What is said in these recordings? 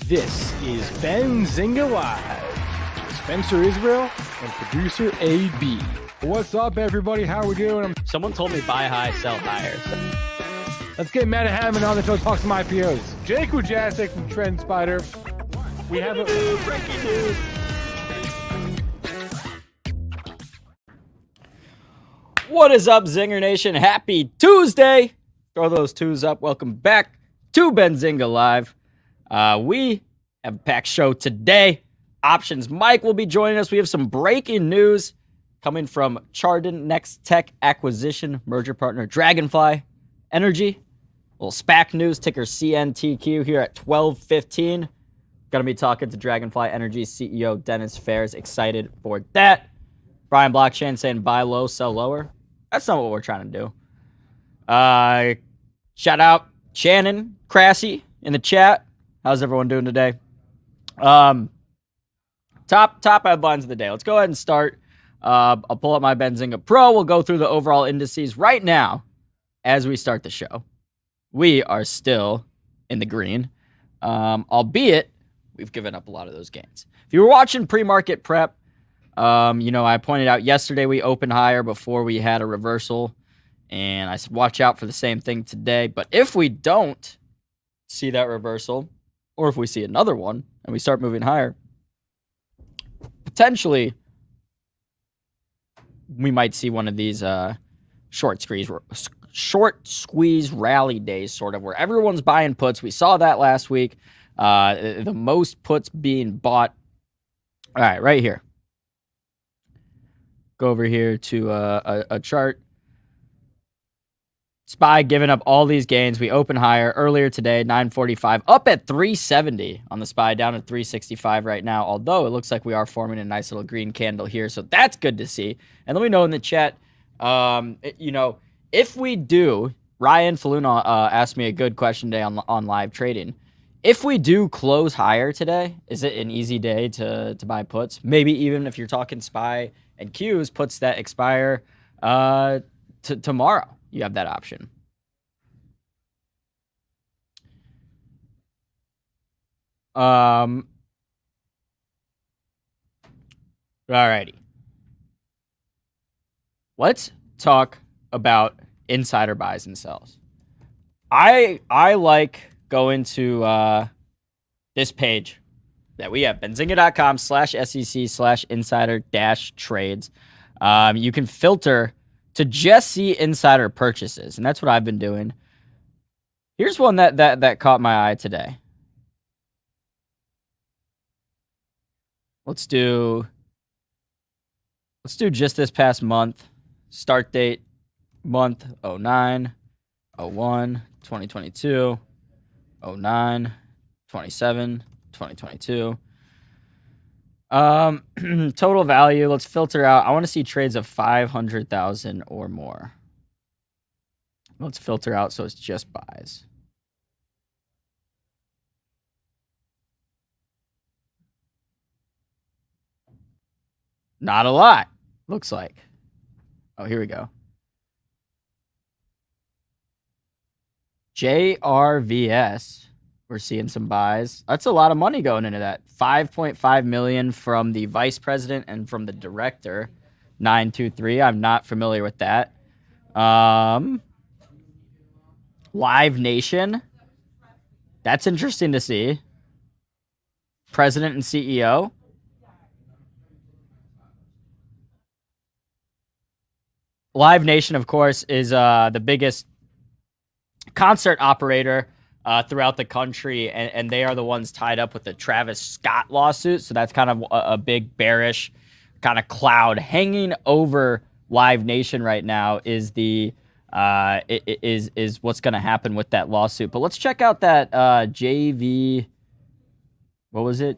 This is Benzinga Live with Spencer Israel and producer AB. What's up, everybody? How we doing? Someone told me buy high, sell higher. So. Let's get Matt Hammond on the show to talk some IPOs. Jake Wojacek from Trend Spider. We have a breaking news. What is up, Zinger Nation? Happy Tuesday. Throw those twos up. Welcome back to Benzinga Live. We have a packed show today. Options Mike will be joining us. We have some breaking news coming from Chardon Next Tech acquisition merger partner Dragonfly Energy. A little SPAC news, ticker CNTQ here at 12:15. Going to be talking to Dragonfly Energy CEO Dennis Fares. Excited for that. Brian Blockchain saying buy low, sell lower. That's not what we're trying to do. Shout out Shannon Crassy in the chat. How's everyone doing today? Top headlines of the day. Let's go ahead and start. I'll pull up my Benzinga Pro. We'll go through the overall indices right now as we start the show. We are still in the green, albeit we've given up a lot of those gains. If you were watching pre-market prep, I pointed out yesterday we opened higher before we had a reversal, and I said watch out for the same thing today. But if we don't see that reversal, or if we see another one and we start moving higher, potentially we might see one of these short squeeze rally days, sort of, where everyone's buying puts. We saw that last week. The most puts being bought. All right, right here. Go over here to a chart. SPY giving up all these gains. We open higher earlier today, 945, up at 370 on the SPY, down at 365 right now, although it looks like we are forming a nice little green candle here, so that's good to see. And let me know in the chat, if we do, Ryan Faluna asked me a good question today on live trading. If we do close higher today, is it an easy day to buy puts? Maybe even if you're talking SPY and Qs, puts that expire tomorrow. You have that option. Alrighty. Let's talk about insider buys and sells. I like going to this page that we have, benzinga.com/SEC/insider-trades. You can filter to just see insider purchases, and that's what I've been doing. Here's one that caught my eye today. Let's do just this past month. Start date month 09, 01, 2022, 09, 27, 2022. Total value, let's filter out. I want to see trades of 500,000 or more. Let's filter out so it's just buys. Not a lot, looks like. Oh, here we go. JRVS. We're seeing some buys. That's a lot of money going into that. 5.5 million from the vice president and from the director. 923. I'm not familiar with that. Live Nation. That's interesting to see. President and CEO. Live Nation, of course, is the biggest concert operator throughout the country, and they are the ones tied up with the Travis Scott lawsuit. So that's kind of a big bearish kind of cloud hanging over Live Nation right now. Is what's going to happen with that lawsuit? But let's check out that JV. What was it?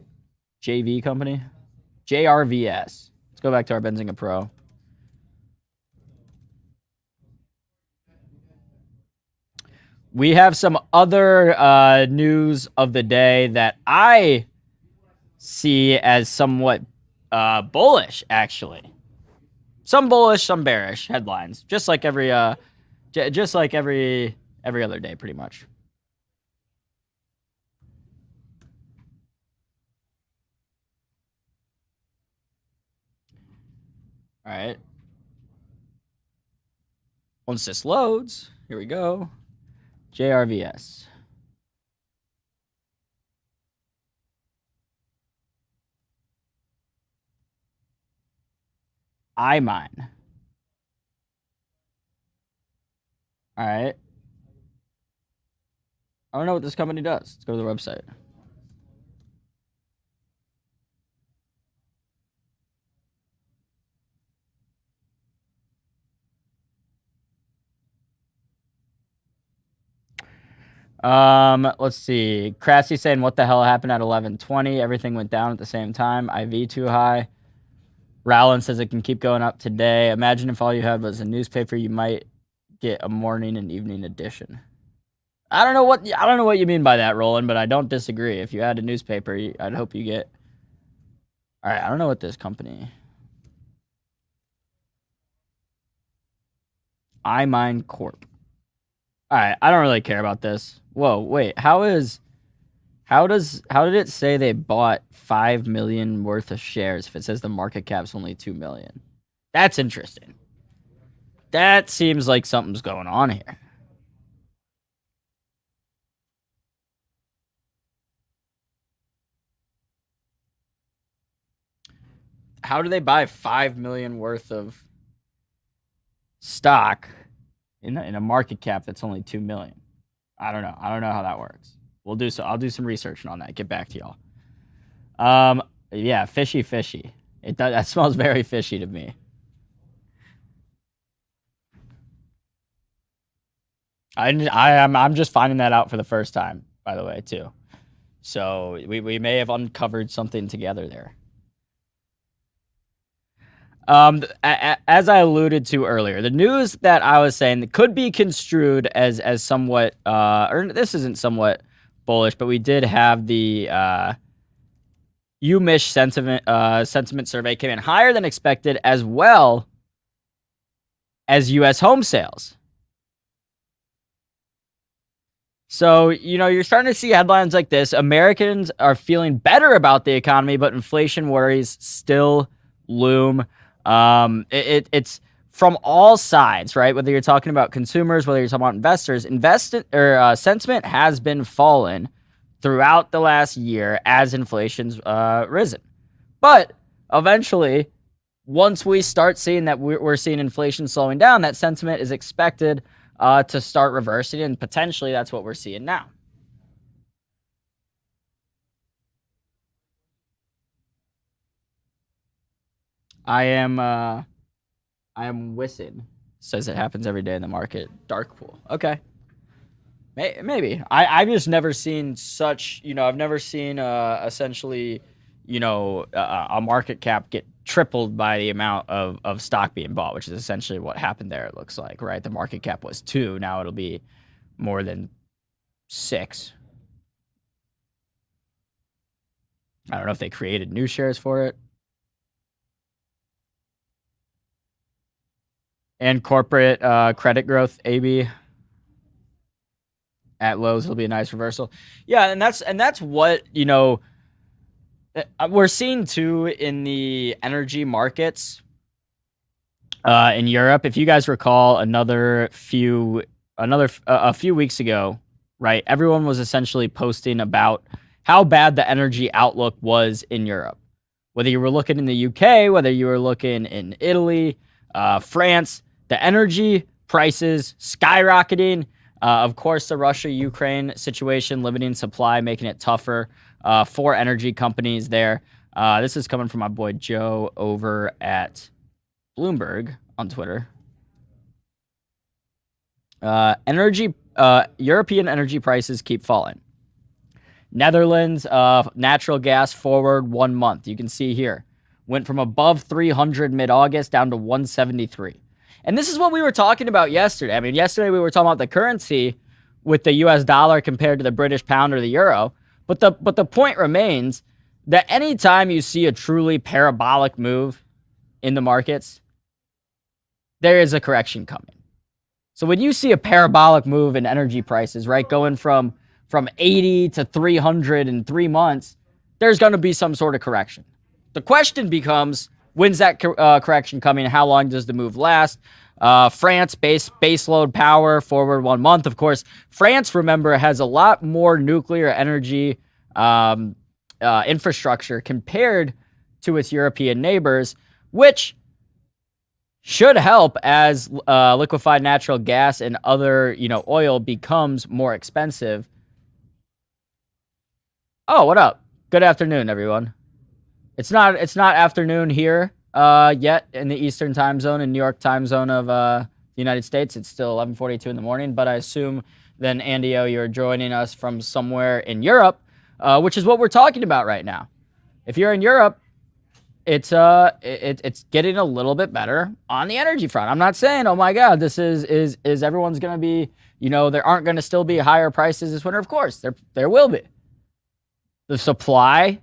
JV company, JRVS. Let's go back to our Benzinga Pro. We have some other news of the day that I see as somewhat bullish, actually. Some bullish, some bearish headlines, just like every other day, pretty much. All right. Once this loads, here we go. JRVS. iMine. All right. I don't know what this company does. Let's go to the website. Let's see. Crassy saying, what the hell happened at 11:20? Everything went down at the same time. IV too high. Rowland says it can keep going up today. Imagine if all you had was a newspaper, you might get a morning and evening edition. I don't know what you mean by that, Roland, but I don't disagree. If you had a newspaper, I'd hope you get. All right, I don't know what this company. iMine Corp. All right, I don't really care about this. Whoa, wait. How did it say they bought 5 million worth of shares if it says the market cap's only 2 million? That's interesting. That seems like something's going on here. How do they buy 5 million worth of stock in a market cap that's only 2 million? I don't know. I don't know how that works. We'll do so. I'll do some research on that. Get back to y'all. Yeah, fishy. That smells very fishy to me. I'm just finding that out for the first time, by the way, too. So we may have uncovered something together there. As I alluded to earlier, the news that I was saying that could be construed as somewhat, or this isn't somewhat bullish, but we did have the UMISH sentiment survey came in higher than expected, as well as U.S. home sales. So, you're starting to see headlines like this. Americans are feeling better about the economy, but inflation worries still loom. It's from all sides, right? Whether you're talking about consumers, whether you're talking about investors, sentiment has been fallen throughout the last year as inflation's risen. But eventually, once we start seeing that we're seeing inflation slowing down, that sentiment is expected to start reversing, and potentially that's what we're seeing now. I am Wissing. Says it happens every day in the market. Dark pool. Okay. Maybe. I've just never seen such, I've never seen essentially, a market cap get tripled by the amount of stock being bought, which is essentially what happened there, it looks like, right? The market cap was 2. Now it'll be more than 6. I don't know if they created new shares for it. And corporate credit growth, AB. At lows, it'll be a nice reversal. Yeah, and that's what, we're seeing too in the energy markets in Europe. If you guys recall, a few weeks ago, right? Everyone was essentially posting about how bad the energy outlook was in Europe. Whether you were looking in the UK, whether you were looking in Italy, France, the energy prices skyrocketing. Of course, the Russia-Ukraine situation, limiting supply, making it tougher for energy companies there. This is coming from my boy Joe over at Bloomberg on Twitter. European energy prices keep falling. Netherlands, natural gas forward 1 month. You can see here, went from above 300 mid-August down to 173. And this is what we were talking about yesterday. I mean, yesterday we were talking about the currency with the US dollar compared to the British pound or the euro. But the point remains that anytime you see a truly parabolic move in the markets, there is a correction coming. So when you see a parabolic move in energy prices, right, going from 80 to 300 in 3 months, there's going to be some sort of correction. The question becomes, When's that correction coming? How long does the move last? France, base load power, forward 1 month. Of course, France, remember, has a lot more nuclear energy infrastructure compared to its European neighbors, which should help as liquefied natural gas and other, oil becomes more expensive. Oh, what up? Good afternoon, everyone. It's not afternoon here yet in the Eastern time zone, in New York time zone of the United States. It's still 11:42 in the morning, but I assume then, Andio, you're joining us from somewhere in Europe, which is what we're talking about right now. If you're in Europe, it's getting a little bit better on the energy front. I'm not saying, oh my God, this is everyone's going to be, there aren't going to still be higher prices this winter. Of course, there will be. The supply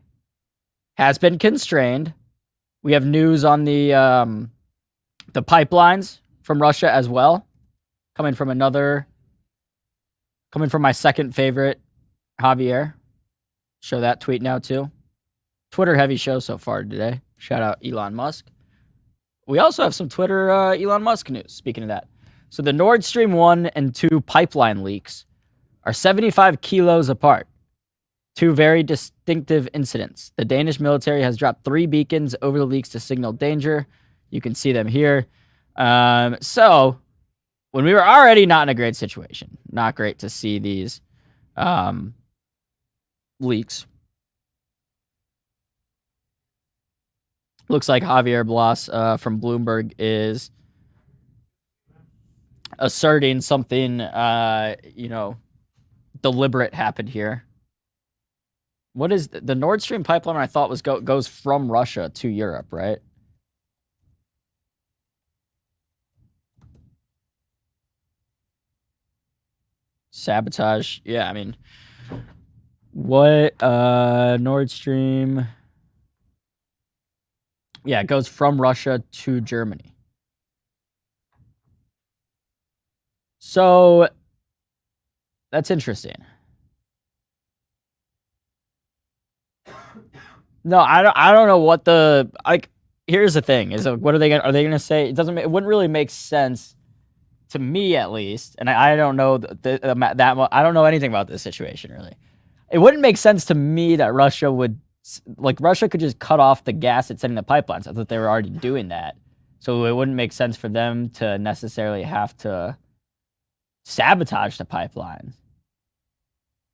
has been constrained. We have news on the pipelines from Russia as well, coming from my second favorite, Javier. Show that tweet now too. Twitter heavy show so far today. Shout out Elon Musk. We also have some Twitter Elon Musk news, speaking of that. So the Nord Stream 1 and 2 pipeline leaks are 75 kilos apart. Two very distinctive incidents. The Danish military has dropped 3 beacons over the leaks to signal danger. You can see them here. So when we were already not in a great situation, not great to see these leaks. Looks like Javier Blas from Bloomberg is asserting something, deliberate happened here. What is the Nord Stream pipeline? I thought goes from Russia to Europe, right? Sabotage. Yeah, I mean, what Nord Stream? Yeah, it goes from Russia to Germany. So that's interesting. No, I don't know what here's the thing is, what are they going to say? It wouldn't really make sense to me, at least. And I don't know that I don't know anything about this situation really. It wouldn't make sense to me that Russia could just cut off the gas it's sending the pipelines. I thought they were already doing that. So it wouldn't make sense for them to necessarily have to sabotage the pipelines.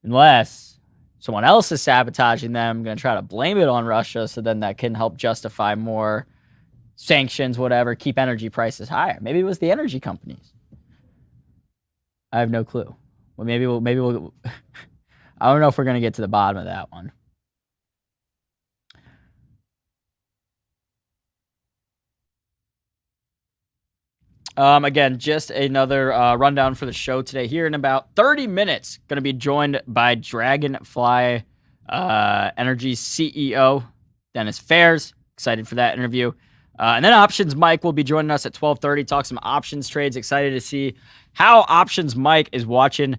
Unless someone else is sabotaging them, going to try to blame it on Russia, so then that can help justify more sanctions, whatever, keep energy prices higher. Maybe it was the energy companies. I have no clue. Well, maybe we'll I don't know if we're going to get to the bottom of that one. Again, just another rundown for the show today. Here in about 30 minutes, going to be joined by Dragonfly Energy CEO, Dennis Fairs. Excited for that interview. And then Options Mike will be joining us at 12:30, talk some options trades. Excited to see how Options Mike is watching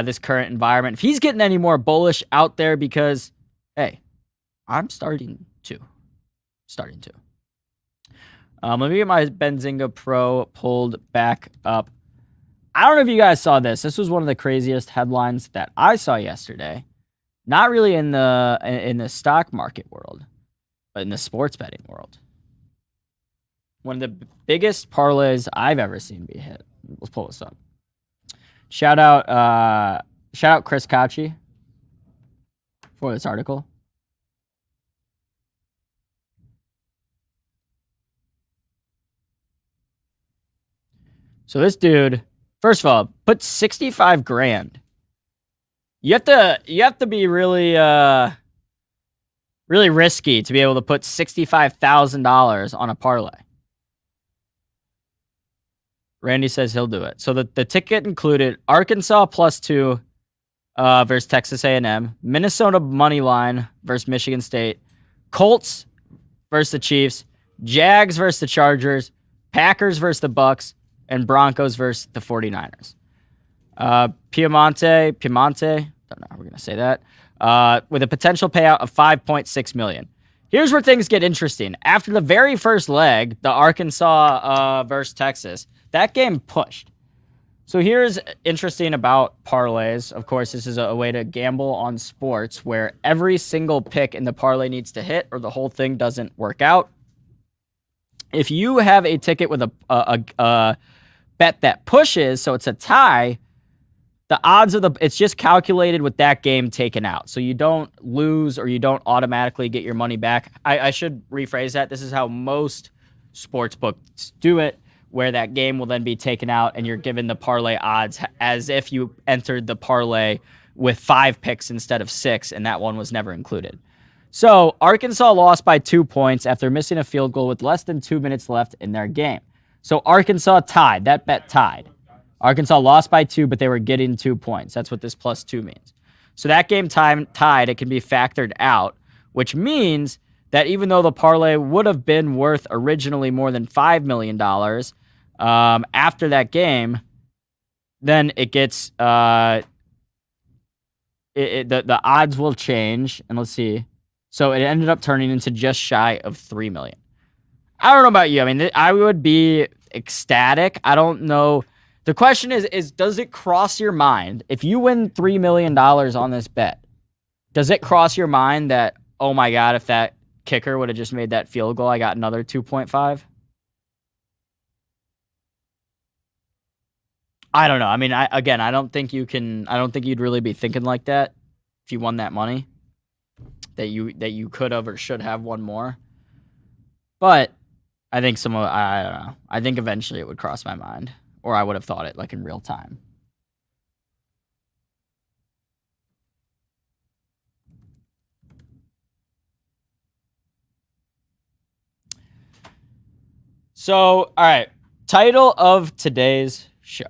this current environment. If he's getting any more bullish out there, because, hey, I'm starting to. Let me get my Benzinga Pro pulled back up. I don't know if you guys saw this. This was one of the craziest headlines that I saw yesterday. Not really in the stock market world, but in the sports betting world. One of the biggest parlays I've ever seen be hit. Let's pull this up. Shout out Chris Kachi for this article. So this dude, first of all, put 65 grand. You have to be really really risky to be able to put $65,000 on a parlay. Randy says he'll do it. So the ticket included Arkansas +2 versus Texas A&M, Minnesota money line versus Michigan State, Colts versus the Chiefs, Jags versus the Chargers, Packers versus the Bucks, and Broncos versus the 49ers. Piemonte, don't know how we're going to say that, with a potential payout of $5.6 million. Here's where things get interesting. After the very first leg, the Arkansas versus Texas, that game pushed. So here's interesting about parlays. Of course, this is a way to gamble on sports where every single pick in the parlay needs to hit or the whole thing doesn't work out. If you have a ticket with a bet that pushes, so it's a tie, the odds of it's just calculated with that game taken out. So you don't lose or you don't automatically get your money back. I should rephrase that. This is how most sports books do it, where that game will then be taken out and you're given the parlay odds as if you entered the parlay with 5 picks instead of 6, and that one was never included. So Arkansas lost by 2 points after missing a field goal with less than 2 minutes left in their game. So Arkansas tied. That bet tied. Arkansas lost by 2, but they were getting 2 points. That's what this +2 means. So that game tied, it can be factored out, which means that even though the parlay would have been worth originally more than $5 million, after that game, then it gets the odds will change, and let's see. So it ended up turning into just shy of $3 million. I don't know about you. I mean, I would be ecstatic. I don't know. The question is does it cross your mind if you win $3 million on this bet? Does it cross your mind that, oh my God, if that kicker would have just made that field goal, I got another 2.5? I don't know. I mean, I don't think you'd really be thinking like that if you won that money, that you could have or should have won more. But I think I don't know. I think eventually it would cross my mind, or I would have thought it like in real time. So, all right. Title of today's show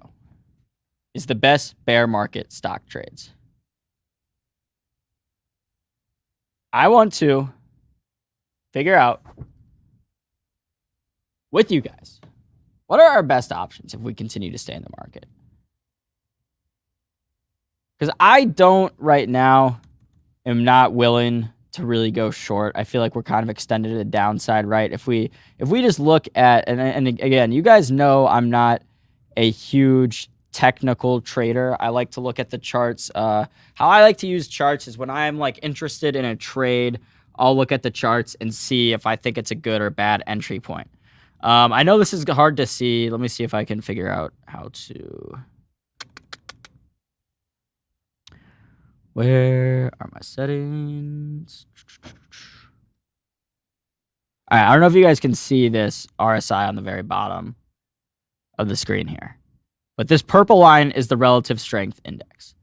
is the best bear market stock trades. I want to figure out with you guys, what are our best options if we continue to stay in the market? Because I don't right now am not willing to really go short. I feel like we're kind of extended to the downside, right? If we just look at, and again, you guys know I'm not a huge technical trader. I like to look at the charts. How I like to use charts is when I'm like interested in a trade, I'll look at the charts and see if I think it's a good or bad entry point. I know this is hard to see. Let me see if I can figure out how to. Where are my settings? All right, I don't know if you guys can see this RSI on the very bottom of the screen here. But this purple line is the relative strength index.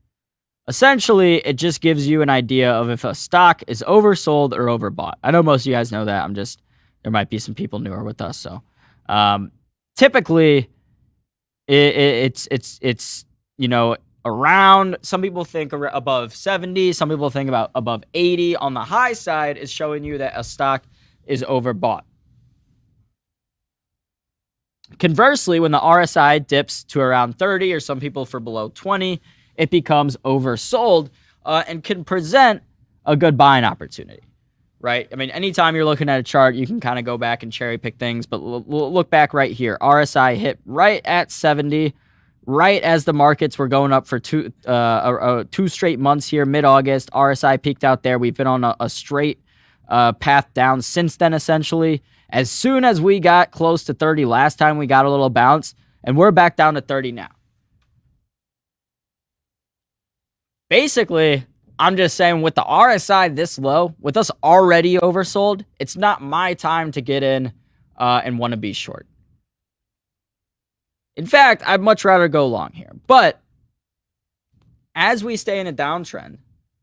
Essentially, it just gives you an idea of if a stock is oversold or overbought. I know most of you guys know that. There might be some people newer with us. So typically, it's around, some people think above 70, some people think about above 80. On the high side is showing you that a stock is overbought. Conversely, when the RSI dips to around 30, or some people for below 20, it becomes oversold and can present a good buying opportunity, right? I mean, anytime you're looking at a chart, you can kind of go back and cherry pick things, but look back right here. RSI hit right at 70, right as the markets were going up for two straight months here, mid-August. RSI peaked out there. We've been on a straight path down since then, essentially. As soon as we got close to 30 last time, we got a little bounce, and we're back down to 30 now. Basically, I'm just saying with the RSI this low, with us already oversold, it's not my time to get in and want to be short. In fact, I'd much rather go long here. But as we stay in a downtrend,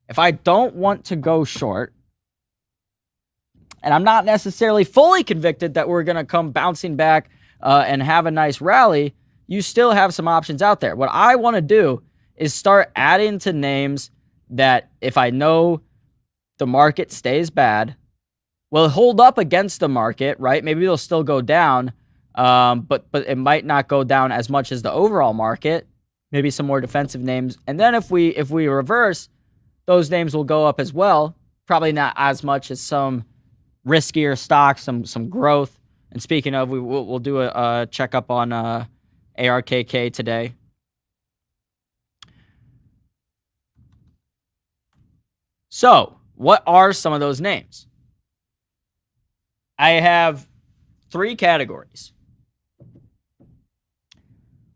if I don't want to go short, and I'm not necessarily fully convicted that we're going to come bouncing back and have a nice rally, you still have some options out there. What I want to do is start adding to names that if I know the market stays bad, will hold up against the market, right? Maybe they'll still go down, but it might not go down as much as the overall market. Maybe some more defensive names. And then if we reverse, those names will go up as well. Probably not as much as some riskier stocks, some growth. And speaking of, we'll do a checkup on ARKK today. So, what are some of those names? I have 3 categories.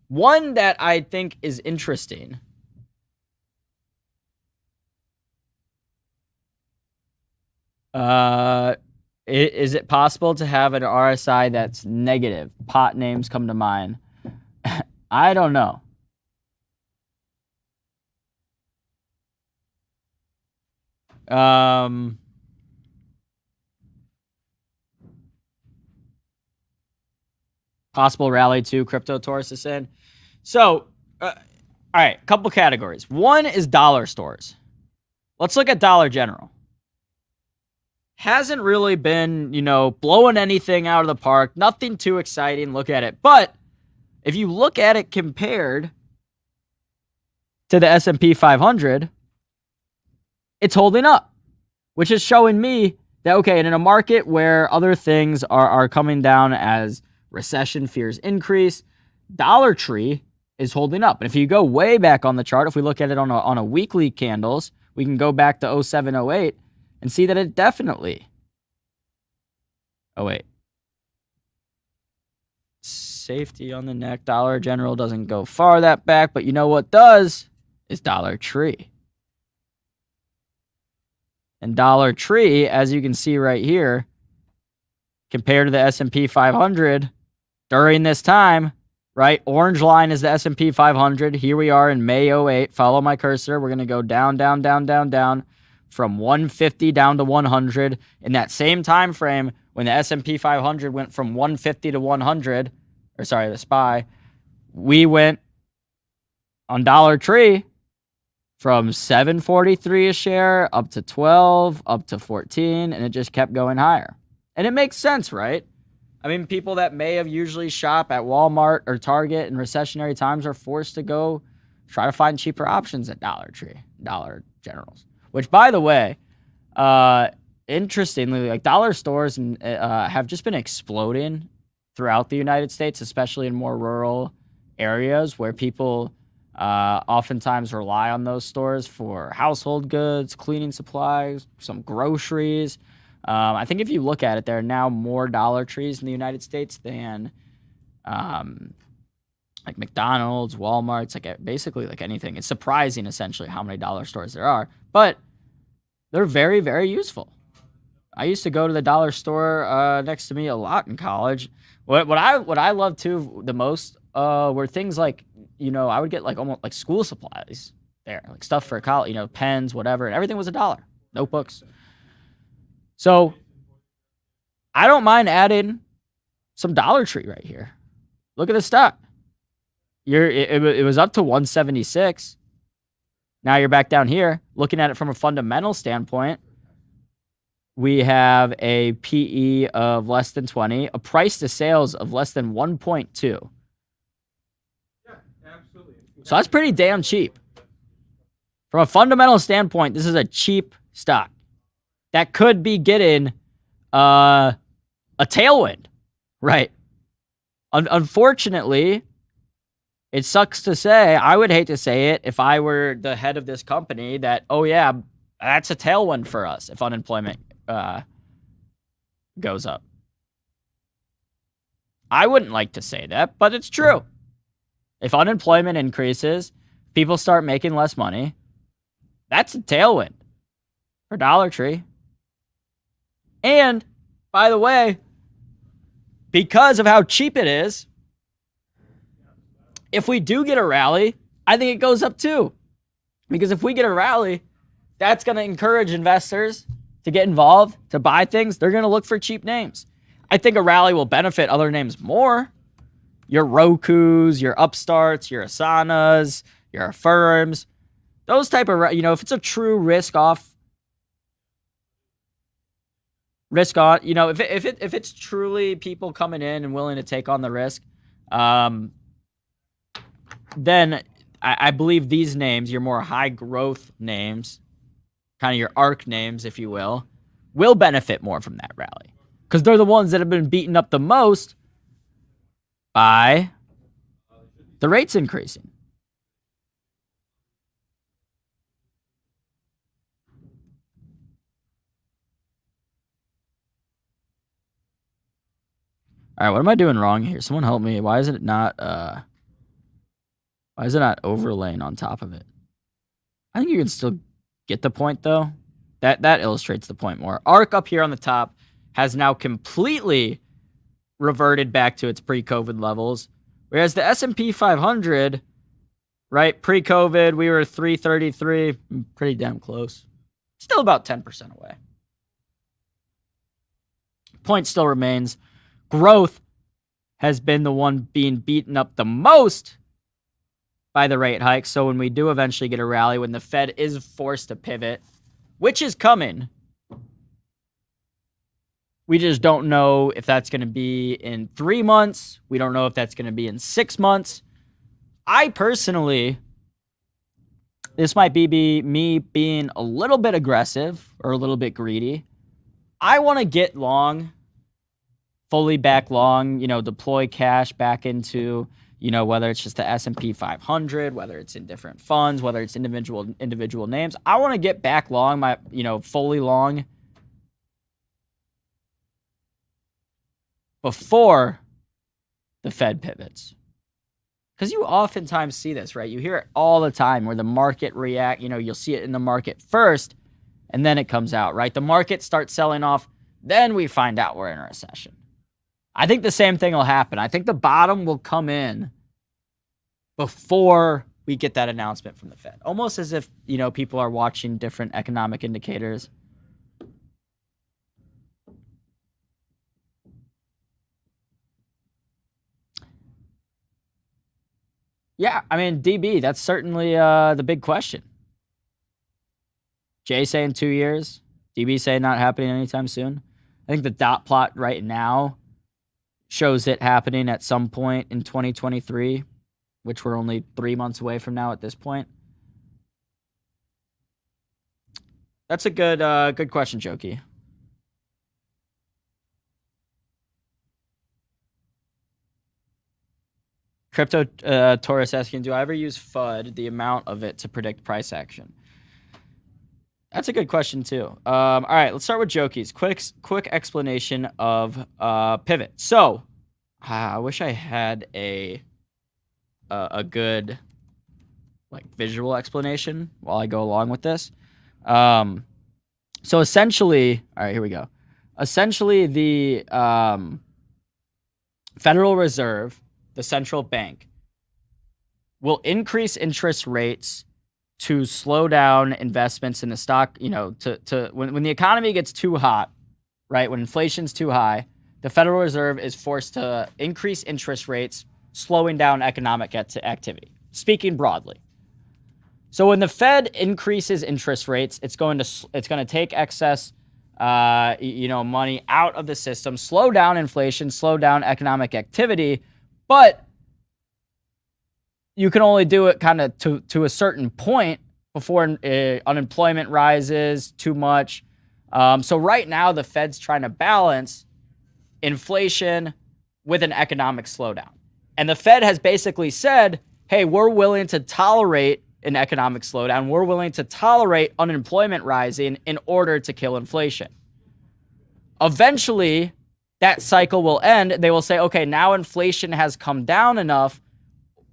One that I think is interesting is it possible to have an RSI that's negative? Pot names come to mind. I don't know. Possible rally too, Crypto Taurus is in. So, all right, a couple categories. One is dollar stores. Let's look at Dollar General. Hasn't really been, blowing anything out of the park. Nothing too exciting. Look at it. But if you look at it compared to the S&P 500, it's holding up, which is showing me that, okay, and in a market where other things are coming down as recession fears increase, Dollar Tree is holding up. And if you go way back on the chart, if we look at it on a weekly candles, we can go back to 07, 08 and see that it definitely... Oh, wait. Safety on the neck. Dollar General doesn't go far that back, but you know what does? Is Dollar Tree. And Dollar Tree, as you can see right here, compared to the S&P 500 during this time, right? Orange line is the S&P 500. Here we are in May 08. Follow my cursor. We're going to go down, down, down, down, down from 150 down to 100. In that same time frame, when the S&P 500 went from 150 to 100, or sorry, the SPY, we went on Dollar Tree from 743 a share up to 12, up to 14, and it just kept going higher. And it makes sense, right? I mean, people that may have usually shop at Walmart or Target in recessionary times are forced to go try to find cheaper options at Dollar Tree, Dollar Generals. Which, by the way, interestingly, like dollar stores have just been exploding throughout the United States, especially in more rural areas where people oftentimes rely on those stores for household goods, cleaning supplies, some groceries. I think if you look at it, there are now more Dollar Trees in the United States than like McDonald's, Walmart's, like basically like anything. It's surprising, essentially, how many dollar stores there are. But they're very, very useful. I used to go to the dollar store next to me a lot in college. What I love too the most were things like, I would get like almost like school supplies there, like stuff for college, pens, whatever, and everything was $1. Notebooks. So I don't mind adding some Dollar Tree right here. Look at the stock. It was up to 176. Now you're back down here. Looking at it from a fundamental standpoint, we have a PE of less than 20, a price to sales of less than 1.2. Yeah, absolutely. So that's pretty damn cheap. From a fundamental standpoint, this is a cheap stock that could be getting a tailwind, right? Unfortunately, it sucks to say, I would hate to say it if I were the head of this company, that, oh yeah, that's a tailwind for us if unemployment goes up. I wouldn't like to say that, but it's true. If unemployment increases, people start making less money, that's a tailwind for Dollar Tree. And, by the way, because of how cheap it is, if we do get a rally, I think it goes up too. Because if we get a rally, that's going to encourage investors to get involved, to buy things. They're going to look for cheap names. I think a rally will benefit other names more. Your Rokus, your Upstarts, your Asanas, your Affirms. Those type of, if it's a true risk on, if it's truly people coming in and willing to take on the risk, then I believe these names, your more high growth names, kind of your ARK names, if you will will benefit more from that rally because they're the ones that have been beaten up the most by the rates increasing. All right, what am I doing wrong here? Someone help me. Why is it not overlaying on top of it? I think you can still get the point though. That illustrates the point more. ARK up here on the top has now completely reverted back to its pre-COVID levels, whereas the S&P 500, right, pre-COVID, we were 333, pretty damn close. Still about 10% away. Point still remains. Growth has been the one being beaten up the most by the rate hike. So when we do eventually get a rally, when the Fed is forced to pivot, which is coming, we just don't know if that's going to be in 3 months. We don't know if that's going to be in 6 months. I personally, this might be me being a little bit aggressive or a little bit greedy. I want to get long, fully back long, deploy cash back into, whether it's just the S&P 500, whether it's in different funds, whether it's individual names. I want to get back long, fully long before the Fed pivots. Because you oftentimes see this, right? You hear it all the time where the market react, you'll see it in the market first and then it comes out, right? The market starts selling off, then we find out we're in a recession. I think the same thing will happen. I think the bottom will come in before we get that announcement from the Fed. Almost as if, people are watching different economic indicators. Yeah, I mean, DB, that's certainly the big question. Jay saying 2 years. DB saying not happening anytime soon. I think the dot plot right now shows it happening at some point in 2023, which we're only 3 months away from now at this point. That's a good question, Jokey. Crypto Taurus asking, do I ever use FUD, the amount of it, to predict price action? That's a good question too. All right, let's start with Jokey's quick explanation of pivot. So, I wish I had a good visual explanation while I go along with this. So essentially, all right, here we go. Essentially, the Federal Reserve, the central bank, will increase interest rates to slow down investments in the stock, when the economy gets too hot, right? When inflation's too high, the Federal Reserve is forced to increase interest rates, slowing down economic activity, speaking broadly. So when the Fed increases interest rates, it's going to take excess money out of the system, slow down inflation, slow down economic activity, but you can only do it kind of to a certain point before unemployment rises too much. So right now, the Fed's trying to balance inflation with an economic slowdown. And the Fed has basically said, hey, we're willing to tolerate an economic slowdown. We're willing to tolerate unemployment rising in order to kill inflation. Eventually, that cycle will end. They will say, okay, now inflation has come down enough,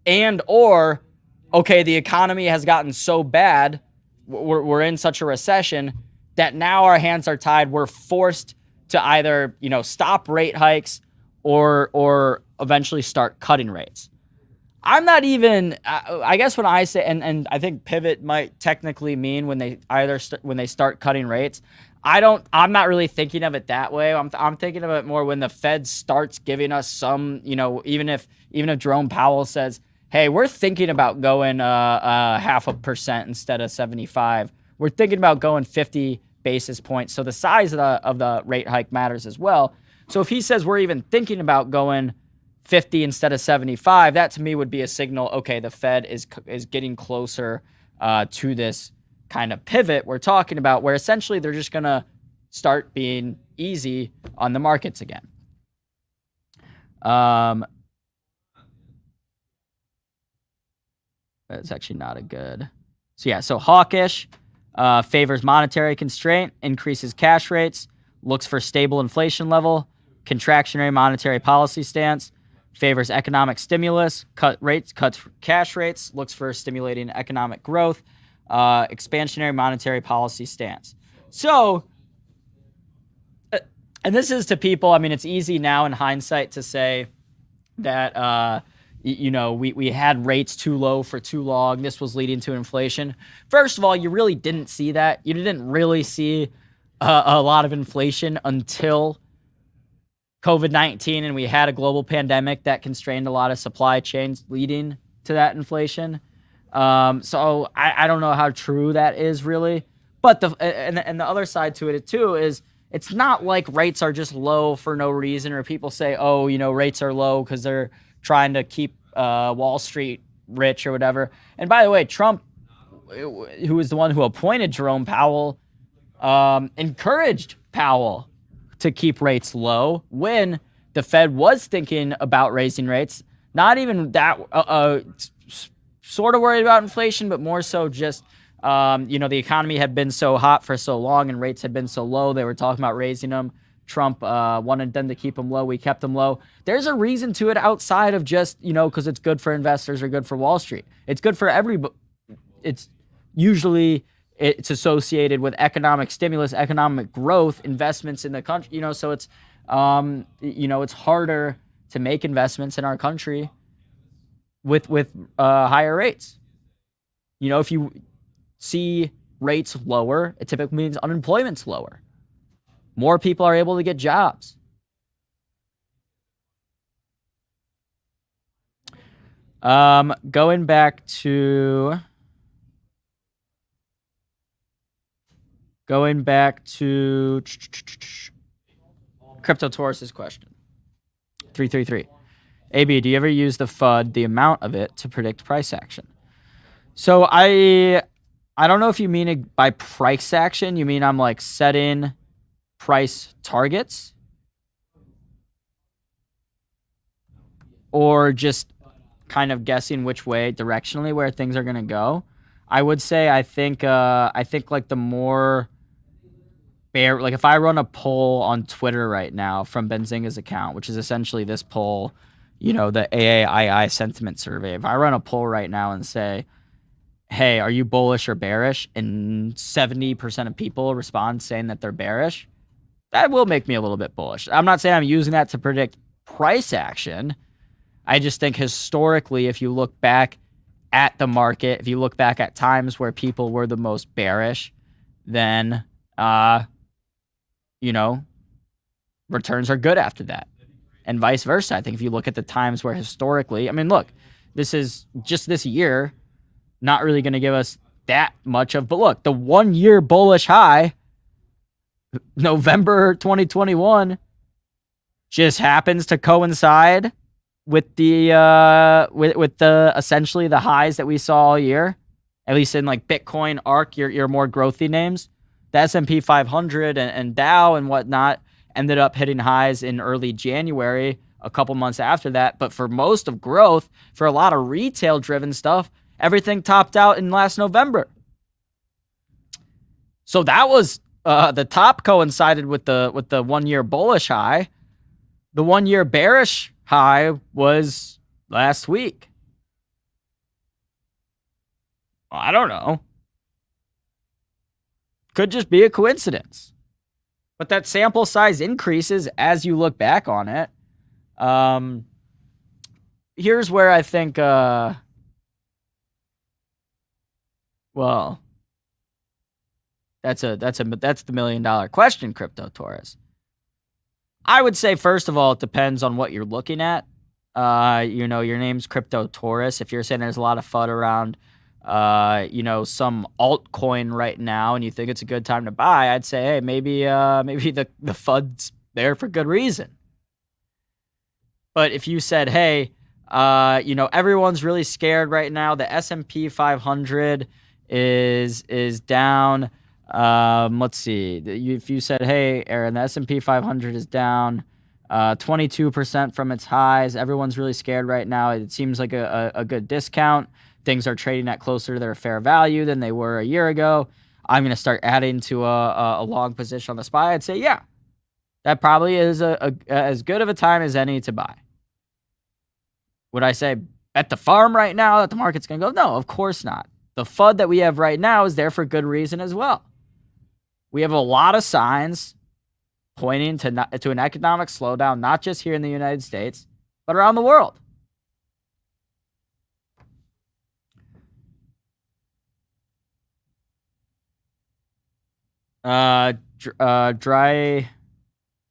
okay, the economy has gotten so bad, we're in such a recession that now our hands are tied. We're forced to either, stop rate hikes or eventually start cutting rates. I'm not even, I guess when I say, and I think pivot might technically mean when they when they start cutting rates. I'm not really thinking of it that way. I'm thinking of it more when the Fed starts giving us some, even if Jerome Powell says, hey, we're thinking about going 0.5% instead of 75. We're thinking about going 50 basis points. So the size of the rate hike matters as well. So if he says we're even thinking about going 50 instead of 75, that to me would be a signal, okay, the Fed is getting closer to this kind of pivot we're talking about, where essentially they're just going to start being easy on the markets again. That's actually not a good. So yeah, so hawkish, favors monetary constraint, increases cash rates, looks for stable inflation level, contractionary monetary policy stance, favors economic stimulus, cuts cash rates, looks for stimulating economic growth, expansionary monetary policy stance. So, and this is to people, I mean, it's easy now in hindsight to say that, we had rates too low for too long. This was leading to inflation. First of all, you really didn't see that. You didn't really see a lot of inflation until COVID-19, and we had a global pandemic that constrained a lot of supply chains, leading to that inflation. So I don't know how true that is really. But the other side to it too is it's not like rates are just low for no reason, or people say, oh, rates are low because they're trying to keep Wall Street rich or whatever. And by the way, Trump, who was the one who appointed Jerome Powell, encouraged Powell to keep rates low when the Fed was thinking about raising rates. Not even that, sort of worried about inflation, but more so just, the economy had been so hot for so long and rates had been so low. They were talking about raising them. Trump wanted them to keep them low. We kept them low. There's a reason to it outside of just, because it's good for investors or good for Wall Street. It's good for everybody. It's associated with economic stimulus, economic growth, investments in the country, so it's, it's harder to make investments in our country with higher rates. If you see rates lower, it typically means unemployment's lower. More people are able to get jobs. Going back to Crypto Taurus's question. 333. AB, do you ever use the FUD, the amount of it, to predict price action? So I don't know if you mean it by price action. You mean I'm like setting price targets, or just kind of guessing which way directionally where things are going to go. I would say I think like the more bear, like if I run a poll on Twitter right now from Benzinga's account, which is essentially this poll, the AAII sentiment survey. If I run a poll right now and say, hey, are you bullish or bearish? And 70% of people respond saying that they're bearish. That will make me a little bit bullish. I'm not saying I'm using that to predict price action. I just think historically, if you look back at the market, if you look back at times where people were the most bearish, then, returns are good after that. And vice versa. I think if you look at the times where historically, I mean, look, this is just this year, not really going to give us that much of, but look, the 1 year bullish high, November 2021, just happens to coincide with the with the essentially the highs that we saw all year, at least in like Bitcoin, ARK, your more growthy names. The S&P 500 and Dow and whatnot ended up hitting highs in early January, a couple months after that. But for most of growth, for a lot of retail driven stuff, everything topped out in last November. So that was the top coincided with the 1 year bullish high. The 1 year bearish high was last week. Well, I don't know. Could just be a coincidence. But that sample size increases as you look back on it. Here's where I think, well, that's the $1 million question, Crypto Taurus. I would say, first of all, it depends on what you're looking at. Your name's Crypto Taurus. If you're saying there's a lot of FUD around, some altcoin right now and you think it's a good time to buy, I'd say, hey, maybe the FUD's there for good reason. But if you said, hey, everyone's really scared right now, the S&P 500 is down Let's see. If you said, hey, Aaron, the S&P 500 is down 22% from its highs. Everyone's really scared right now. It seems like a good discount. Things are trading at closer to their fair value than they were a year ago. I'm going to start adding to a long position on the SPY. I'd say, yeah, that probably is as good of a time as any to buy. Would I say bet the farm right now that the market's going to go? No, of course not. The FUD that we have right now is there for good reason as well. We have a lot of signs pointing to an economic slowdown, not just here in the United States, but around the world. Dry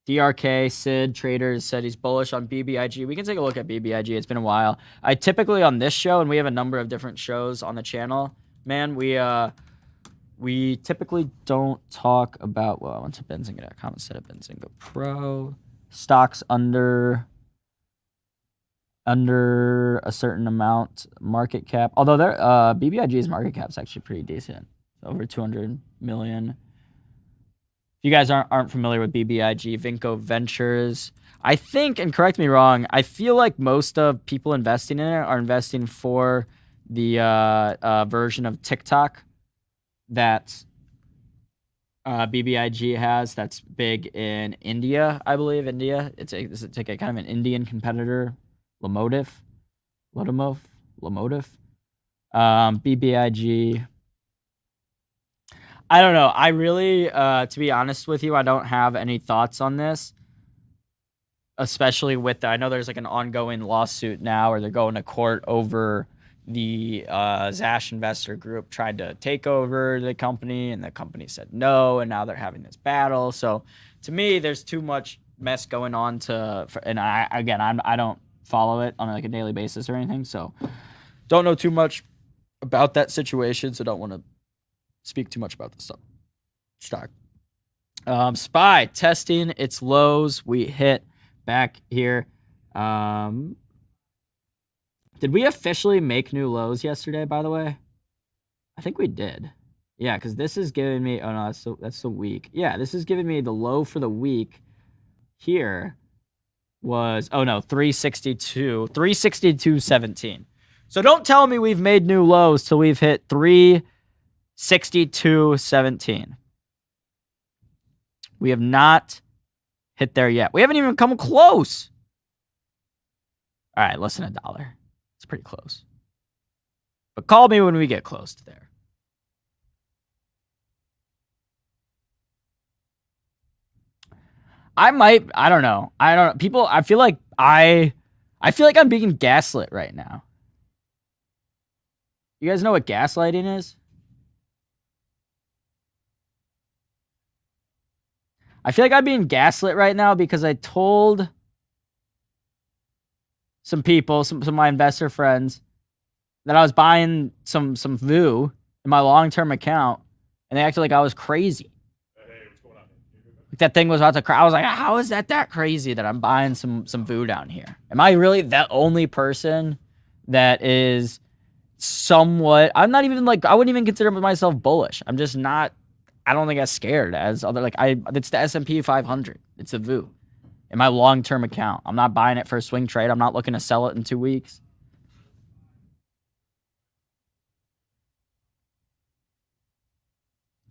DRK Sid Traders said he's bullish on BBIG. We can take a look at BBIG. It's been a while. I typically on this show, and we have a number of different shows on the channel, man, we typically don't talk about, well, I went to Benzinga.com instead of Benzinga Pro. Stocks under a certain amount market cap. Although their BBIG's market cap is actually pretty decent. Over 200 million. If you guys aren't familiar with BBIG, Vinco Ventures, I think, and correct me wrong, I feel like most of people investing in it are investing for the version of TikTok that BBIG has. That's big in India, I believe. India. It's like a kind of an Indian competitor. Lomotive. BBIG. I don't know. I really, to be honest with you, I don't have any thoughts on this. Especially with, I know there's like an ongoing lawsuit now, or they're going to court over the Zash investor group tried to take over the company, and the company said no, and now they're having this battle. So to me, there's too much mess going on and I don't follow it on like a daily basis or anything, so don't know too much about that situation, so don't want to speak too much about the stock. SPY testing its lows. We hit back here. Did we officially make new lows yesterday, by the way? I think we did. Yeah, because this is giving me, oh no, that's the week. Yeah, this is giving me the low for the week here was, oh no, 362.17. So don't tell me we've made new lows till we've hit 362.17. We have not hit there yet. We haven't even come close. All right, less than $1. It's pretty close. But call me when we get close to there. I don't know. People, I feel like I'm being gaslit right now. You guys know what gaslighting is? I feel like I'm being gaslit right now because I told some people, some of my investor friends, that I was buying some VU in my long-term account, and they acted like I was crazy. Hey, what's going on? Like that thing was about to cry. I was like, how is that crazy that I'm buying some VU down here? Am I really the only person that is somewhat, I'm not even like, I wouldn't even consider myself bullish. I'm just not, I don't think I'm scared as other, like it's the S&P 500. It's a VU in my long-term account. I'm not buying it for a swing trade. I'm not looking to sell it in 2 weeks.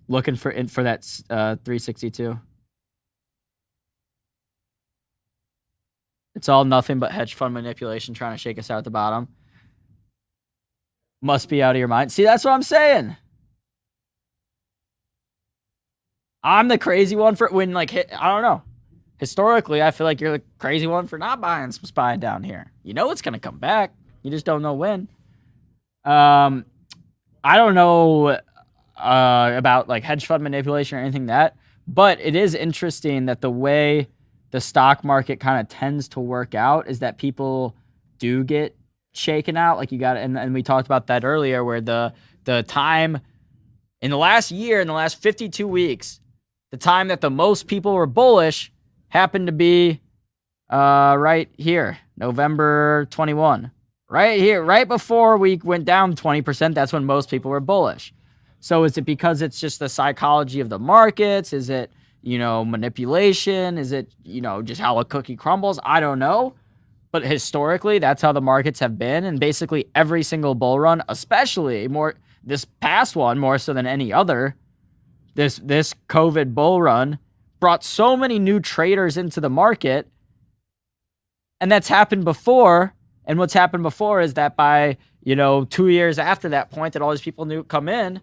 Looking for that 362. It's all nothing but hedge fund manipulation trying to shake us out at the bottom. Must be out of your mind. See, that's what I'm saying. I'm the crazy one for when, like, I don't know. Historically, I feel like you're the crazy one for not buying some SPY down here. You know it's going to come back. You just don't know when. I don't know about like hedge fund manipulation or anything that, but it is interesting that the way the stock market kind of tends to work out is that people do get shaken out. Like you got, and we talked about that earlier, where the time in the last year, in the last 52 weeks, the time that the most people were bullish happened to be right here, November 21. Right here, right before we went down 20%, that's when most people were bullish. So is it because it's just the psychology of the markets? Is it, manipulation? Is it, just how a cookie crumbles? I don't know. But historically, that's how the markets have been. And basically every single bull run, especially this past one, more so than any other, this COVID bull run brought so many new traders into the market. And that's happened before. And what's happened before is that by, 2 years after that point that all these people come in,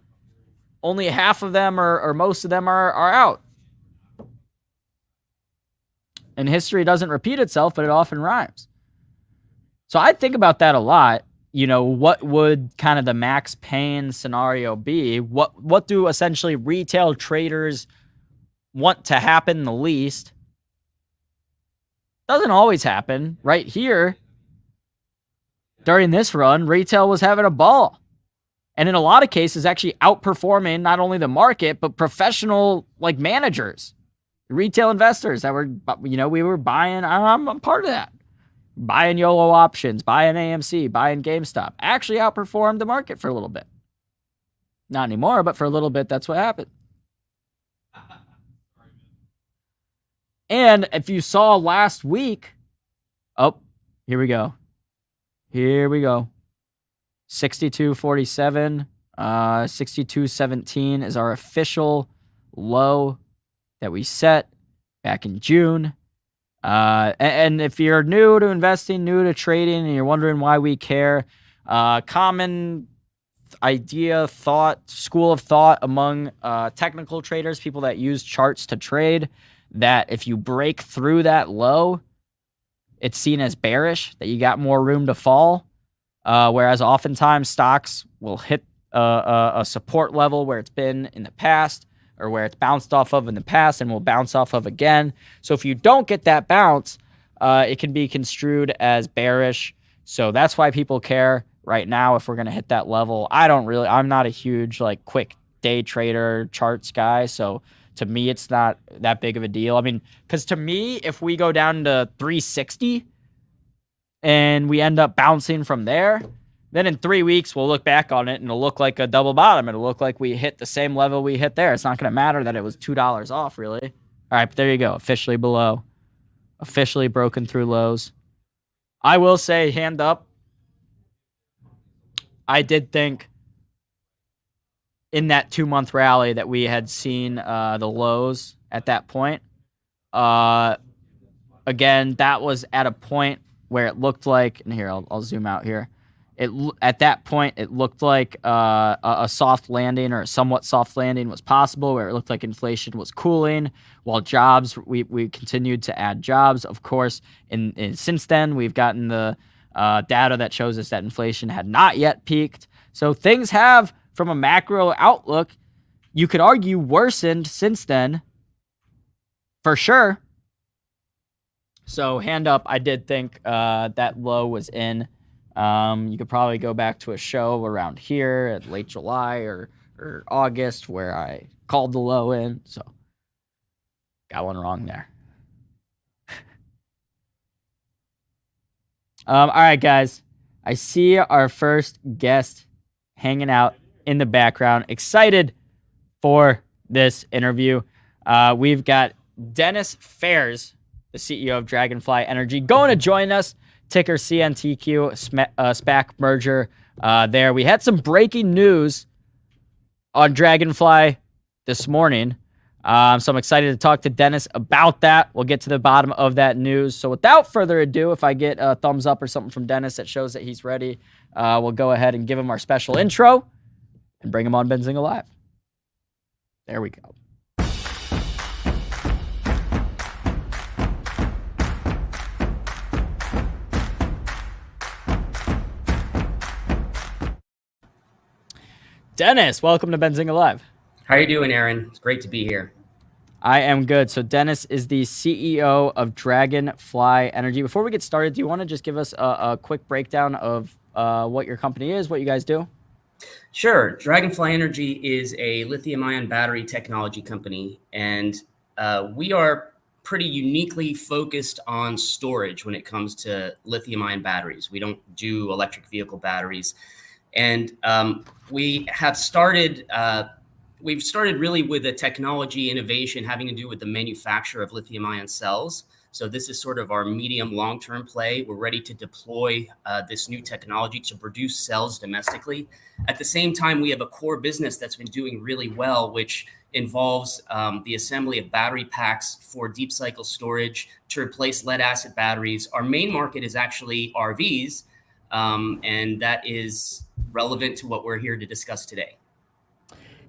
only half of them or most of them are out. And history doesn't repeat itself, but it often rhymes. So I think about that a lot. What would kind of the max pain scenario be? What do essentially retail traders want to happen the least? Doesn't always happen. Right here, during this run, retail was having a ball. And in a lot of cases, actually outperforming not only the market, but professional managers, retail investors that were, we were buying. I'm a part of that. Buying YOLO options, buying AMC, buying GameStop. Actually outperformed the market for a little bit. Not anymore, but for a little bit, that's what happened. And if you saw last week, here we go. 62.47, 62.17 is our official low that we set back in June. And if you're new to investing, new to trading, and you're wondering why we care, common idea, school of thought among technical traders, people that use charts to trade, that if you break through that low, it's seen as bearish, that you got more room to fall. Whereas oftentimes stocks will hit a support level where it's been in the past, or where it's bounced off of in the past and will bounce off of again. So if you don't get that bounce, it can be construed as bearish. So that's why people care right now if we're going to hit that level. I'm not a huge quick day trader charts guy. So to me, it's not that big of a deal. I mean, because to me, if we go down to 360 and we end up bouncing from there, then in 3 weeks, we'll look back on it and it'll look like a double bottom. It'll look like we hit the same level we hit there. It's not going to matter that it was $2 off, really. All right, but there you go. Officially below. Officially broken through lows. I will say, hand up, I did think in that 2-month rally that we had seen the lows at that point. Again, that was at a point where it looked like, and here, I'll zoom out here. At that point, it looked like a soft landing, or a somewhat soft landing, was possible, where it looked like inflation was cooling, while jobs, we continued to add jobs. Of course, since then, we've gotten the data that shows us that inflation had not yet peaked. So things have, from a macro outlook, you could argue worsened since then, for sure. So hand up, I did think that low was in. You could probably go back to a show around here at late July or August where I called the low in. So got one wrong there. All right, guys. I see our first guest hanging out in the background. Excited for this interview. We've got Dennis Fairs, the CEO of Dragonfly Energy, going to join us. Ticker CNTQ, SPAC merger there. We had some breaking news on Dragonfly this morning. So I'm excited to talk to Dennis about that. We'll get to the bottom of that news. So without further ado, if I get a thumbs up or something from Dennis that shows that he's ready, we'll go ahead and give him our special intro and bring him on Benzinga Live. There we go. Dennis, welcome to Benzinga Live. How are you doing, Aaron? It's great to be here. I am good. So Dennis is the CEO of Dragonfly Energy. Before we get started, do you want to just give us a quick breakdown of what your company is, what you guys do? Sure. Dragonfly Energy is a lithium-ion battery technology company, and we are pretty uniquely focused on storage when it comes to lithium-ion batteries. We don't do electric vehicle batteries. And we have started. We've started really with a technology innovation having to do with the manufacture of lithium-ion cells. So this is sort of our medium long-term play. We're ready to deploy this new technology to produce cells domestically. At the same time, we have a core business that's been doing really well, which involves the assembly of battery packs for deep cycle storage to replace lead acid batteries. Our main market is actually RVs, and that is relevant to what we're here to discuss today.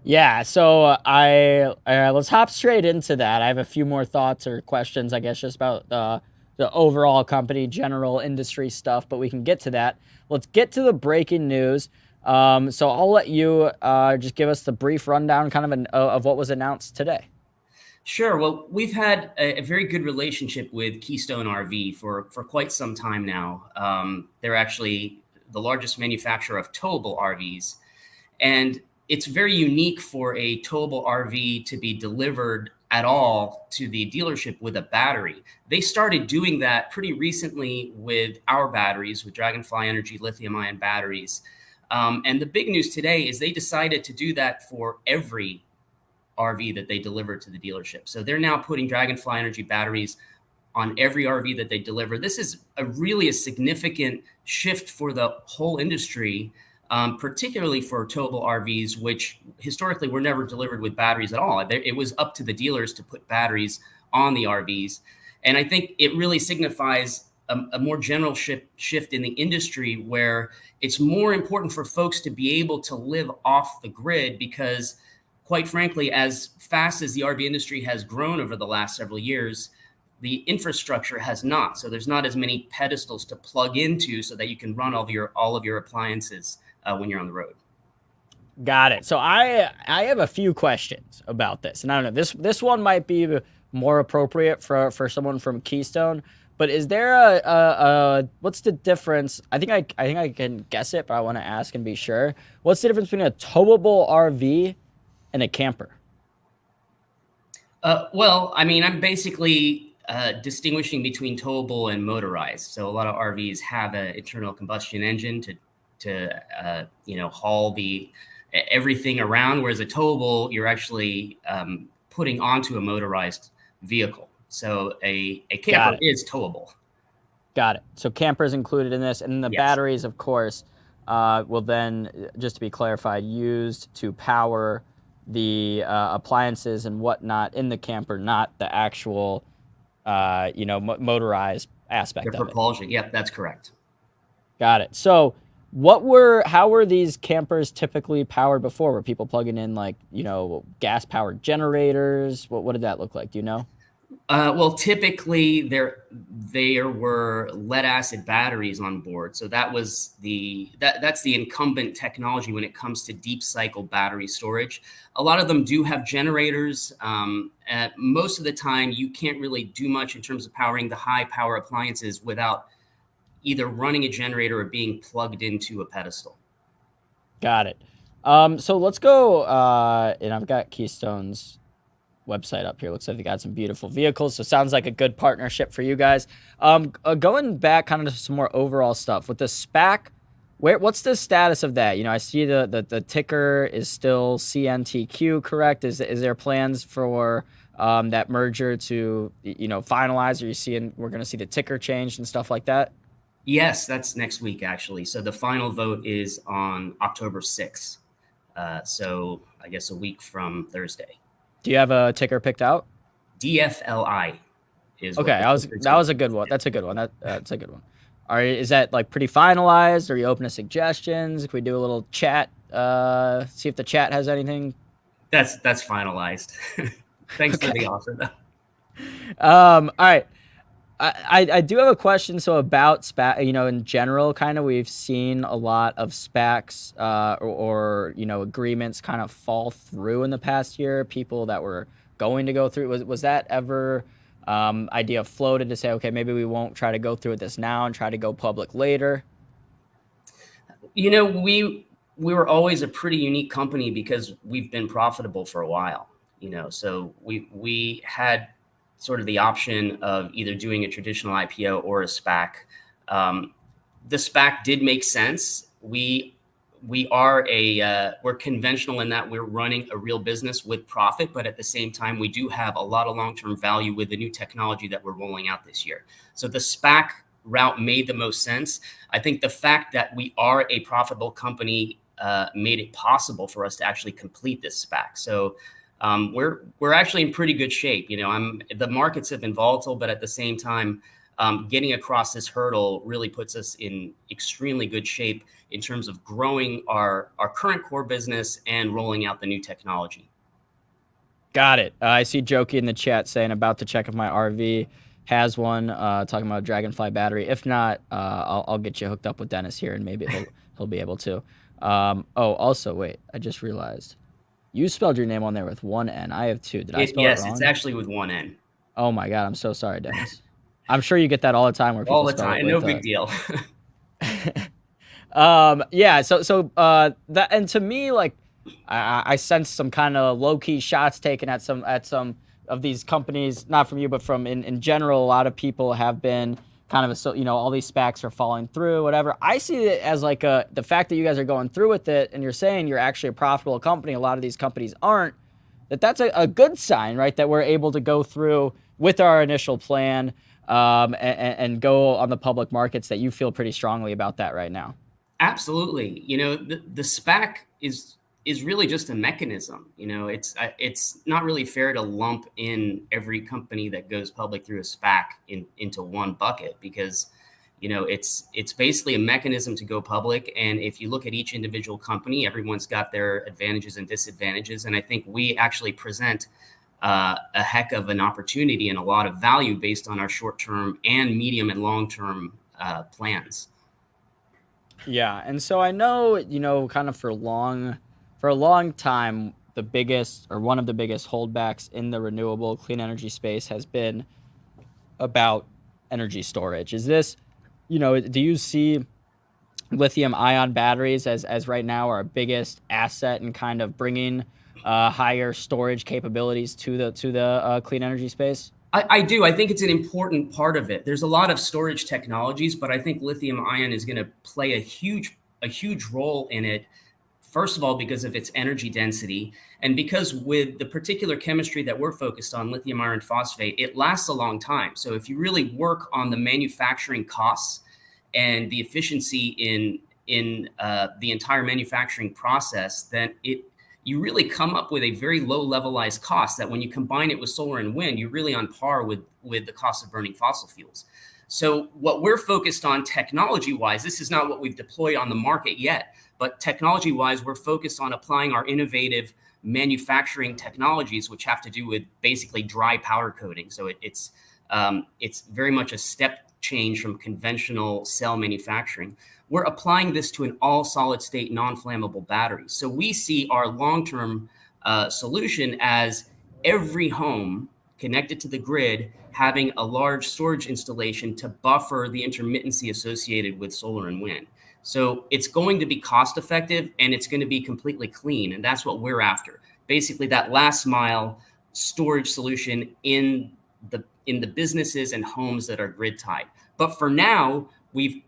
Yeah, so I let's hop straight into that. I have a few more thoughts or questions, I guess, just about the overall company, general industry stuff, but we can get to that. Let's get to the breaking news. So I'll let you just give us the brief rundown, kind of of what was announced today. Sure. Well, we've had a very good relationship with Keystone RV for quite some time now. They're actually the largest manufacturer of towable RVs, and it's very unique for a towable RV to be delivered at all to the dealership with a battery. They started doing that pretty recently with our batteries, with Dragonfly Energy lithium-ion batteries. And the big news today is they decided to do that for every RV that they deliver to the dealership. So they're now putting Dragonfly Energy batteries on every RV that they deliver. This is really a significant shift for the whole industry, particularly for towable RVs, which historically were never delivered with batteries at all. It was up to the dealers to put batteries on the RVs. And I think it really signifies a more general shift in the industry, where it's more important for folks to be able to live off the grid, because quite frankly, as fast as the RV industry has grown over the last several years, the infrastructure has not. So there's not as many pedestals to plug into so that you can run all of your appliances when you're on the road. Got it. So I have a few questions about this, and I don't know, this one might be more appropriate for someone from Keystone. But is there a what's the difference? I think I can guess it, but I want to ask and be sure. What's the difference between a towable RV and a camper? Well, I mean, I'm basically distinguishing between towable and motorized. So a lot of RVs have an internal combustion engine to haul everything around, whereas a towable you're actually putting onto a motorized vehicle. So a camper is towable. Got it. So campers included in this, and the batteries, of course, will then, just to be clarified, used to power the appliances and whatnot in the camper, not the actual, motorized aspect of it. The propulsion. Yep, that's correct. Got it. So how were these campers typically powered before? Were people plugging in gas powered generators? What did that look like? Do you know? Well, typically there were lead acid batteries on board. So that's the incumbent technology when it comes to deep cycle battery storage. A lot of them do have generators. Most of the time you can't really do much in terms of powering the high power appliances without either running a generator or being plugged into a pedestal. Got it. So let's go, and I've got Keystone's website up here. Looks like they got some beautiful vehicles. So sounds like a good partnership for you guys. Going back kind of to some more overall stuff with the SPAC, what's the status of that? I see the ticker is still CNTQ, correct? Is there plans for that merger to finalize? Are we're going to see the ticker change and stuff like that? Yes, that's next week, actually. So the final vote is on October 6th. So I guess a week from Thursday. Do you have a ticker picked out? DFLI is okay. That was a good one. That's a good one. That's a good one. Is that pretty finalized? Are you open to suggestions? Can we do a little chat? See if the chat has anything. That's finalized. Thanks for the offer, though. All right. I do have a question. So about SPAC, in general, kind of, we've seen a lot of SPACs or agreements kind of fall through in the past year. People that were going to go through, was that ever idea floated to say, okay, maybe we won't try to go through with this now and try to go public later? We were always a pretty unique company because we've been profitable for a while. So we had sort of the option of either doing a traditional IPO or a SPAC. The SPAC did make sense. We we're conventional in that we're running a real business with profit, but at the same time, we do have a lot of long-term value with the new technology that we're rolling out this year. So the SPAC route made the most sense. I think the fact that we are a profitable company made it possible for us to actually complete this SPAC. So we're actually in pretty good shape. The markets have been volatile, but at the same time, getting across this hurdle really puts us in extremely good shape in terms of growing our current core business and rolling out the new technology. Got it. I see Jokey in the chat saying about to check if my RV has one, talking about a Dragonfly battery. If not, I'll get you hooked up with Dennis here, and maybe he'll be able to. Also, wait, I just realized you spelled your name on there with one N. I have two. Did I spell it wrong? Yes, it's actually with one N. Oh my God, I'm so sorry, Dennis. I'm sure you get that all the time where people all the spell time. it with, No big deal. Yeah. So that, and to me, like, I sense some kind of low key shots taken at some of these companies, not from you, but from in general. A lot of people have been kind of all these SPACs are falling through, whatever. I see it as like the fact that you guys are going through with it, and you're saying you're actually a profitable company. A lot of these companies aren't. That's a good sign, right? That we're able to go through with our initial plan, and go on the public markets. That you feel pretty strongly about that right now. Absolutely. The SPAC is really just a mechanism. It's not really fair to lump in every company that goes public through a SPAC into one bucket, because it's basically a mechanism to go public. And if you look at each individual company, everyone's got their advantages and disadvantages. And I think we actually present a heck of an opportunity and a lot of value based on our short-term and medium and long-term plans. Yeah, and so I know, kind of for a long time, the biggest, or one of the biggest holdbacks in the renewable clean energy space has been about energy storage. Is this, do you see lithium ion batteries as right now our biggest asset in kind of bringing higher storage capabilities to the clean energy space? I do. I think it's an important part of it. There's a lot of storage technologies, but I think lithium ion is going to play a huge role in it. First of all, because of its energy density, and because with the particular chemistry that we're focused on, lithium iron phosphate, it lasts a long time. So if you really work on the manufacturing costs and the efficiency in the entire manufacturing process, then you really come up with a very low levelized cost that when you combine it with solar and wind, you're really on par with the cost of burning fossil fuels. So what we're focused on technology-wise, this is not what we've deployed on the market yet, but technology-wise, we're focused on applying our innovative manufacturing technologies, which have to do with basically dry powder coating. So it's very much a step change from conventional cell manufacturing. We're applying this to an all solid state non-flammable battery. So we see our long-term solution as every home connected to the grid having a large storage installation to buffer the intermittency associated with solar and wind. So it's going to be cost effective and it's going to be completely clean. And that's what we're after. Basically that last mile storage solution in the businesses and homes that are grid tied. But for now, we've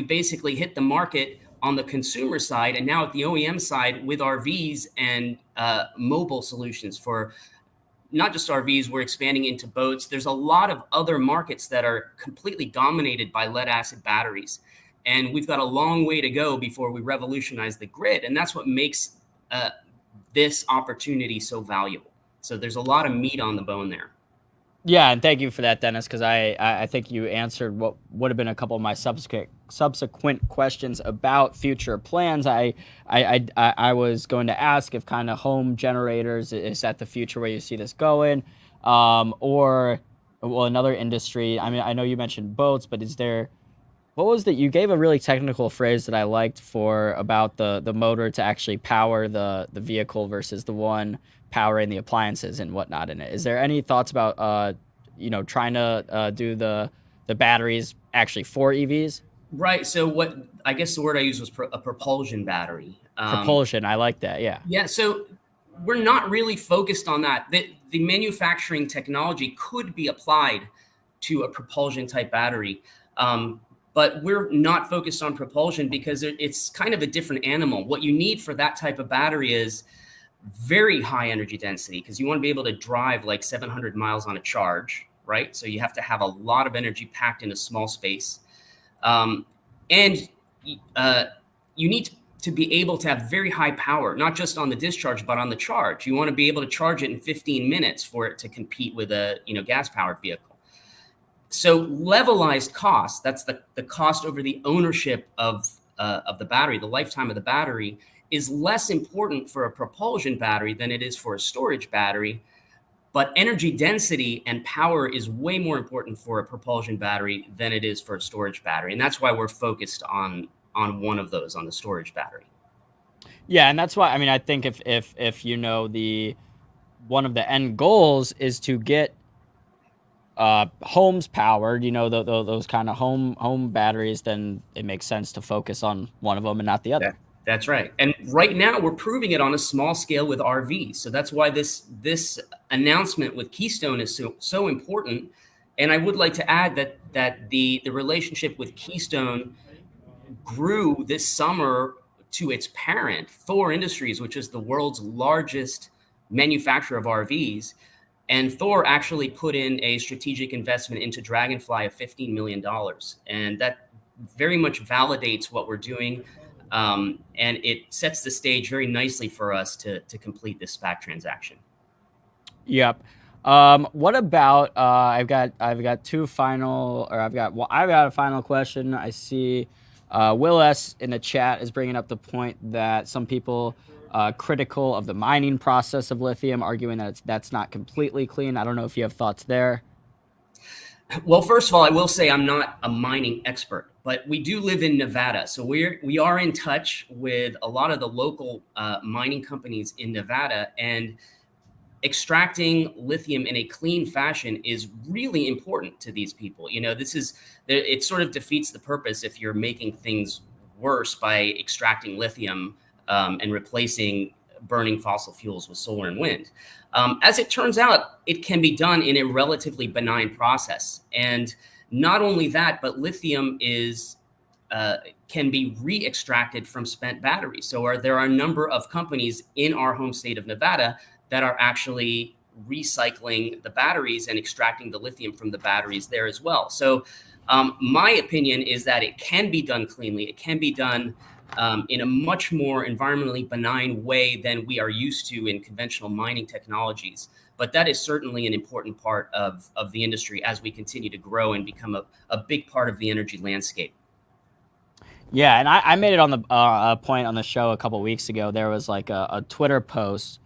basically hit the market on the consumer side, and now at the OEM side with RVs and mobile solutions for not just RVs. We're expanding into boats. There's a lot of other markets that are completely dominated by lead acid batteries, and we've got a long way to go before we revolutionize the grid. And that's what makes this opportunity so valuable. So there's a lot of meat on the bone there. Yeah, and thank you for that, Dennis, because I think you answered what would have been a couple of my subsequent questions about future plans. I was going to ask if kind of home generators, is that the future where you see this going, or another industry. I mean, I know you mentioned boats, but is there, what was that? You gave a really technical phrase that I liked for about the motor to actually power the vehicle versus the one powering the appliances and whatnot in it. Is there any thoughts about trying to do the batteries actually for EVs? Right. So what I guess the word I used was a propulsion battery. Propulsion. I like that. Yeah. Yeah. So we're not really focused on that. The manufacturing technology could be applied to a propulsion type battery. But we're not focused on propulsion because it's kind of a different animal. What you need for that type of battery is very high energy density, because you want to be able to drive like 700 miles on a charge, right? So you have to have a lot of energy packed in a small space. And you need to be able to have very high power, not just on the discharge, but on the charge. You want to be able to charge it in 15 minutes for it to compete with a gas-powered vehicle. So levelized cost, that's the cost over the ownership of the battery, the lifetime of the battery, is less important for a propulsion battery than it is for a storage battery. But energy density and power is way more important for a propulsion battery than it is for a storage battery. And that's why we're focused on one of those, on the storage battery. Yeah, and that's why, I mean, I think if you know, one of the end goals is to get homes powered, you know, those kind of home batteries, then it makes sense to focus on one of them and not the other. That's right. And right now we're proving it on a small scale with RVs. So that's why this announcement with Keystone is so important. And I would like to add that the relationship with Keystone grew this summer to its parent, Thor Industries, which is the world's largest manufacturer of RVs. And Thor actually put in a strategic investment into Dragonfly of $15 million. And that very much validates what we're doing. And it sets the stage very nicely for us to complete this SPAC transaction. Yep. What about I've got a final question. I see Will S in the chat is bringing up the point that some people critical of the mining process of lithium, arguing that that's not completely clean. I don't know if you have thoughts there. Well, first of all, I will say I'm not a mining expert, but we do live in Nevada. So we are in touch with a lot of the local mining companies in Nevada, and extracting lithium in a clean fashion is really important to these people. You know, it sort of defeats the purpose if you're making things worse by extracting lithium and replacing burning fossil fuels with solar and wind. As it turns out, it can be done in a relatively benign process. And not only that, but lithium can be re-extracted from spent batteries. So there are a number of companies in our home state of Nevada that are actually recycling the batteries and extracting the lithium from the batteries there as well. So my opinion is that it can be done cleanly. It can be done in a much more environmentally benign way than we are used to in conventional mining technologies. But that is certainly an important part of the industry as we continue to grow and become a big part of the energy landscape. Yeah, and I made it on the point on the show a couple weeks ago. There was like a Twitter post.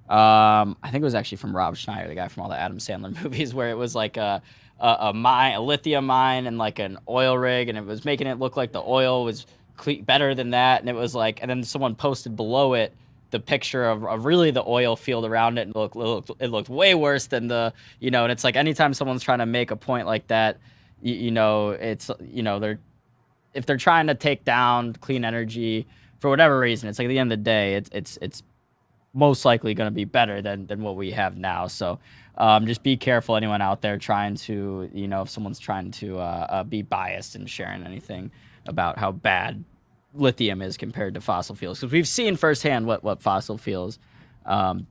I think it was actually from Rob Schneider, the guy from all the Adam Sandler movies, where it was like a lithium mine and like an oil rig, and it was making it look like the oil was better than that. And it was like, and then someone posted below it the picture of really the oil field around it, and it looked way worse than and it's like anytime someone's trying to make a point like that, it's, if they're trying to take down clean energy for whatever reason, it's like at the end of the day, it's most likely going to be better than what we have now. So just be careful, anyone out there trying to, if someone's trying to be biased and sharing anything about how bad lithium is compared to fossil fuels, because we've seen firsthand what fossil fuels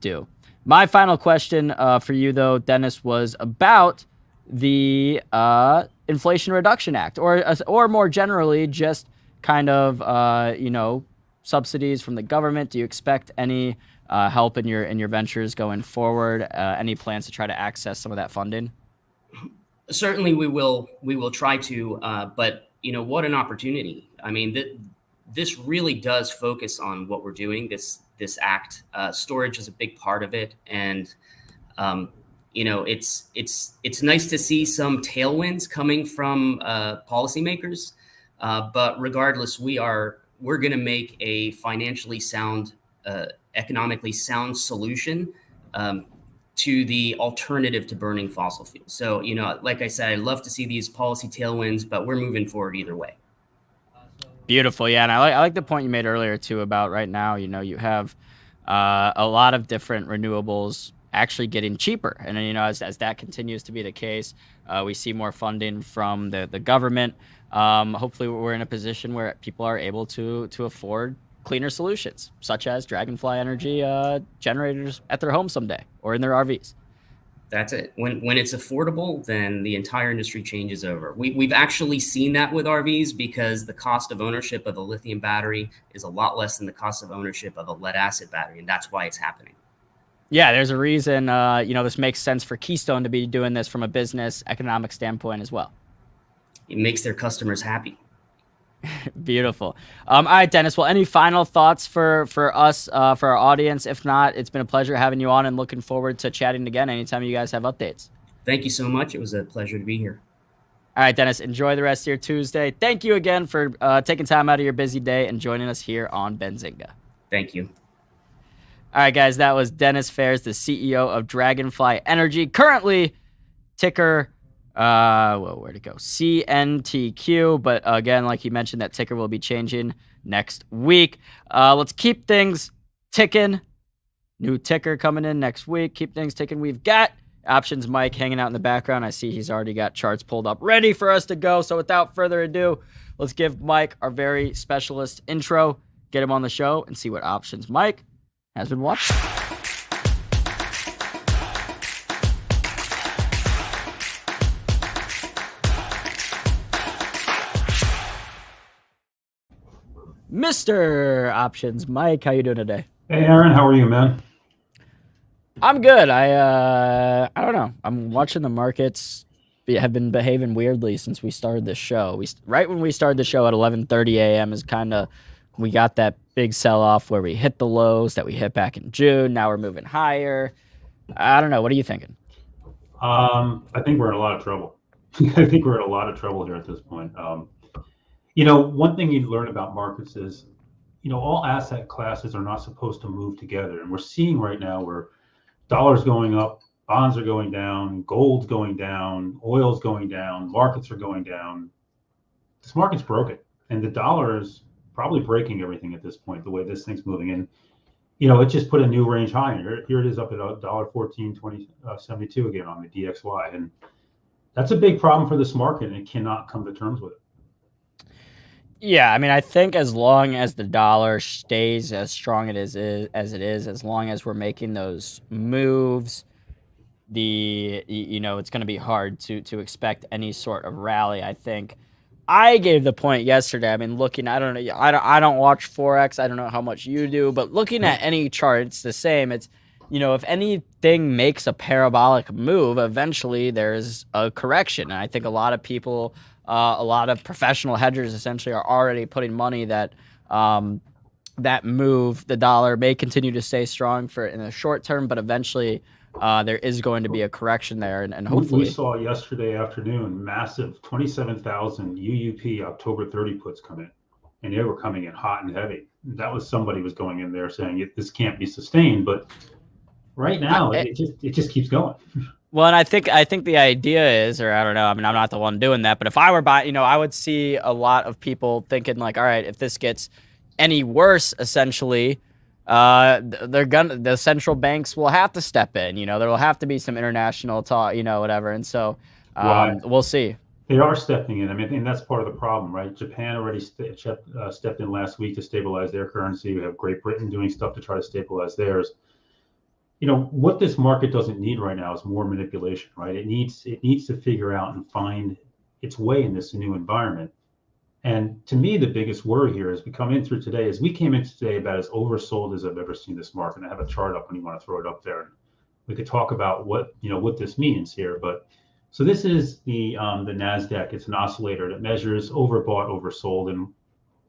do. My final question for you, though, Dennis, was about the Inflation Reduction Act, or more generally, just kind of subsidies from the government. Do you expect any help in your ventures going forward? Any plans to try to access some of that funding? Certainly, we will try to. But what an opportunity! I mean, this really does focus on what we're doing. This act, storage is a big part of it, and it's nice to see some tailwinds coming from policymakers. But regardless, we're going to make a financially sound, economically sound solution to the alternative to burning fossil fuels. So, like I said, I'd love to see these policy tailwinds, but we're moving forward either way. Beautiful. Yeah. And I like the point you made earlier too about right now, you have a lot of different renewables actually getting cheaper. And as that continues to be the case, we see more funding from the government. Hopefully we're in a position where people are able to afford cleaner solutions, such as Dragonfly Energy generators at their home someday or in their RVs. That's it. When it's affordable, then the entire industry changes over. We've actually seen that with RVs, because the cost of ownership of a lithium battery is a lot less than the cost of ownership of a lead acid battery, and that's why it's happening. Yeah, there's a reason, this makes sense for Keystone to be doing this from a business economic standpoint as well. It makes their customers happy. Beautiful. All right, Dennis. Well, any final thoughts for us, for our audience? If not, it's been a pleasure having you on and looking forward to chatting again anytime you guys have updates. Thank you so much. It was a pleasure to be here. All right, Dennis, enjoy the rest of your Tuesday. Thank you again for taking time out of your busy day and joining us here on Benzinga. Thank you. All right, guys, that was Dennis Fares, the CEO of Dragonfly Energy, currently ticker, where'd it go? CNTQ. But again, like he mentioned, that ticker will be changing next week. Let's keep things ticking. New ticker coming in next week. Keep things ticking. We've got Options Mike hanging out in the background. I see he's already got charts pulled up ready for us to go. So without further ado, let's give Mike our very specialist intro, get him on the show, and see what Options Mike has been watching. Mr. Options Mike, how you doing today? Hey Aaron, how are you, man? I'm good. I don't know. I'm watching the markets have been behaving weirdly since we started this show. Right when we started the show at 11:30 a.m. is kind of, we got that big sell-off where we hit the lows that we hit back in June. Now we're moving higher. I don't know. What are you thinking? I think we're in a lot of trouble. I think we're in a lot of trouble here at this point. One thing you learn about markets is, all asset classes are not supposed to move together. And we're seeing right now where dollars going up, bonds are going down, gold's going down, oil's going down, markets are going down. This market's broken. And the dollar is probably breaking everything at this point, the way this thing's moving. And, it just put a new range high. Here it is up at $1.1472 again on the DXY. And that's a big problem for this market, and it cannot come to terms with it. Yeah, I mean, I think as long as the dollar stays as strong as it is, as long as we're making those moves, it's going to be hard to expect any sort of rally. I think I gave the point yesterday. I mean, looking, I don't know, I don't watch Forex. I don't know how much you do, but looking at any chart, it's the same. It's, if anything makes a parabolic move, eventually there's a correction. And I think a lot of people, a lot of professional hedgers essentially are already putting money that that move, the dollar may continue to stay strong in the short term, but eventually there is going to be a correction there. And hopefully. We saw yesterday afternoon massive 27,000 UUP October 30 puts come in, and they were coming in hot and heavy. That was somebody was going in there saying this can't be sustained, but right now it just keeps going. Well, and I think the idea is, or I don't know, I mean, I'm not the one doing that, but if I were buying, I would see a lot of people thinking like, all right, if this gets any worse, essentially, the central banks will have to step in. There will have to be some international talk, whatever. And so we'll see. They are stepping in. I mean, and that's part of the problem, right? Japan already stepped in last week to stabilize their currency. We have Great Britain doing stuff to try to stabilize theirs. What this market doesn't need right now is more manipulation, right? It needs to figure out and find its way in this new environment. And to me, the biggest worry here as we come in through today is we came in today about as oversold as I've ever seen this market. And I have a chart up when you want to throw it up there. We could talk about what this means here. But so this is the NASDAQ. It's an oscillator that measures overbought, oversold. And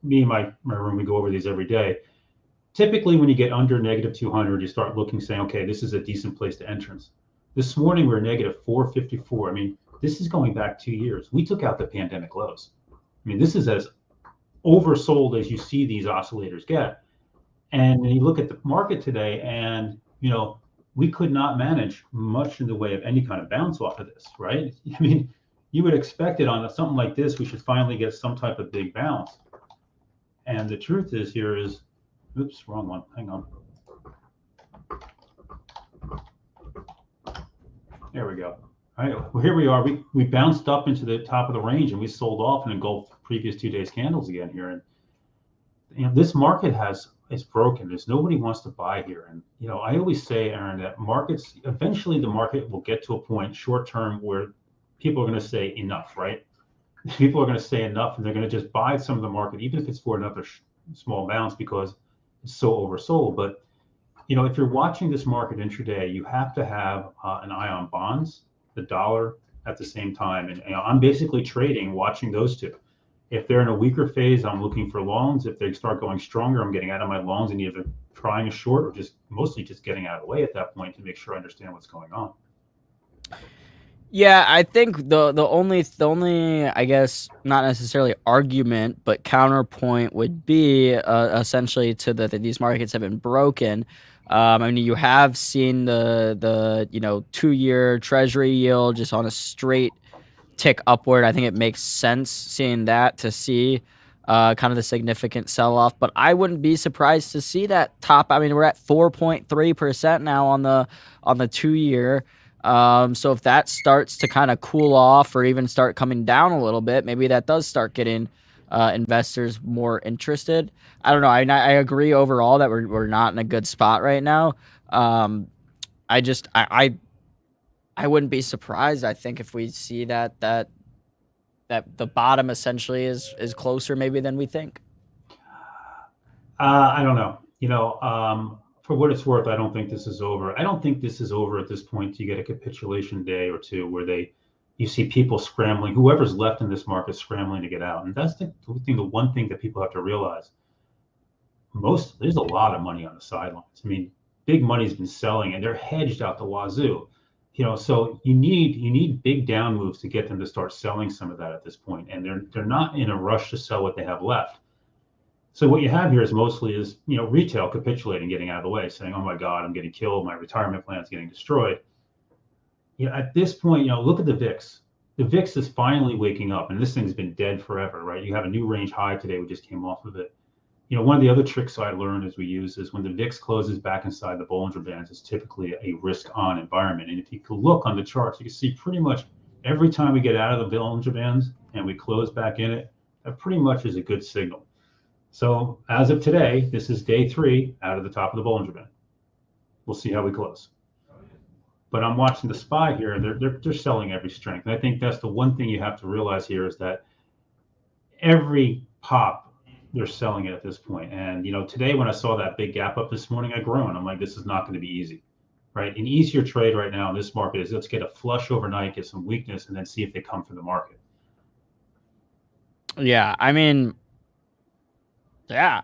me and my room, we go over these every day. Typically, when you get under negative 200, you start looking, saying, okay, this is a decent place to entrance. This morning, we're negative 454. I mean, this is going back 2 years. We took out the pandemic lows. I mean, this is as oversold as you see these oscillators get. And when you look at the market today, and, we could not manage much in the way of any kind of bounce off of this, right? I mean, you would expect it on something like this, we should finally get some type of big bounce. And the truth is here is, oops, wrong one. Hang on. There we go. All right, well, here we are. We bounced up into the top of the range and we sold off and engulfed previous 2 days candles again here. And this market is broken. There's nobody wants to buy here. And I always say, Aaron, that markets eventually the market will get to a point short term where people are going to say enough, right? People are going to say enough, and they're going to just buy some of the market, even if it's for another small bounce because it's so oversold. But if you're watching this market intraday, you have to have an eye on bonds, the dollar at the same time. And I'm basically trading, watching those two. If they're in a weaker phase, I'm looking for longs. If they start going stronger, I'm getting out of my longs and either trying a short or mostly just getting out of the way at that point to make sure I understand what's going on. Yeah, I think the only I guess not necessarily argument, but counterpoint would be essentially to that these markets have been broken. I mean, you have seen the 2-year Treasury yield just on a straight tick upward. I think it makes sense seeing that to see kind of the significant sell-off, but I wouldn't be surprised to see that top. I mean, we're at 4.3% now on the 2-year. So if that starts to kind of cool off or even start coming down a little bit, maybe that does start getting investors more interested. I don't know. I agree overall that we're not in a good spot right now. I wouldn't be surprised. I think if we see that the bottom essentially is closer maybe than we think. I don't know. For what it's worth, I don't think this is over. I don't think this is over at this point. You get a capitulation day or two where you see people scrambling, whoever's left in this market scrambling to get out. And that's the one thing that people have to realize. There's a lot of money on the sidelines. I mean, big money's been selling and they're hedged out the wazoo. So you need big down moves to get them to start selling some of that at this point. And they're not in a rush to sell what they have left. So what you have here is mostly retail capitulating, getting out of the way, saying, "Oh my God, I'm getting killed. My retirement plan's getting destroyed." At this point, look at the VIX. The VIX is finally waking up, and this thing's been dead forever, right? You have a new range high today. We just came off of it. One of the other tricks I learned as we use is when the VIX closes back inside the Bollinger Bands, it's typically a risk-on environment. And if you could look on the charts, you can see pretty much every time we get out of the Bollinger Bands and we close back in it, that pretty much is a good signal. So as of today, this is day 3 out of the top of the Bollinger Band. We'll see how we close. But I'm watching the SPY here, and they're selling every strength. And I think that's the one thing you have to realize here is that every pop, they're selling it at this point. And today when I saw that big gap up this morning, I groaned. I'm like, this is not going to be easy, right? An easier trade right now in this market is let's get a flush overnight, get some weakness, and then see if they come for the market. Yeah, I mean. Yeah,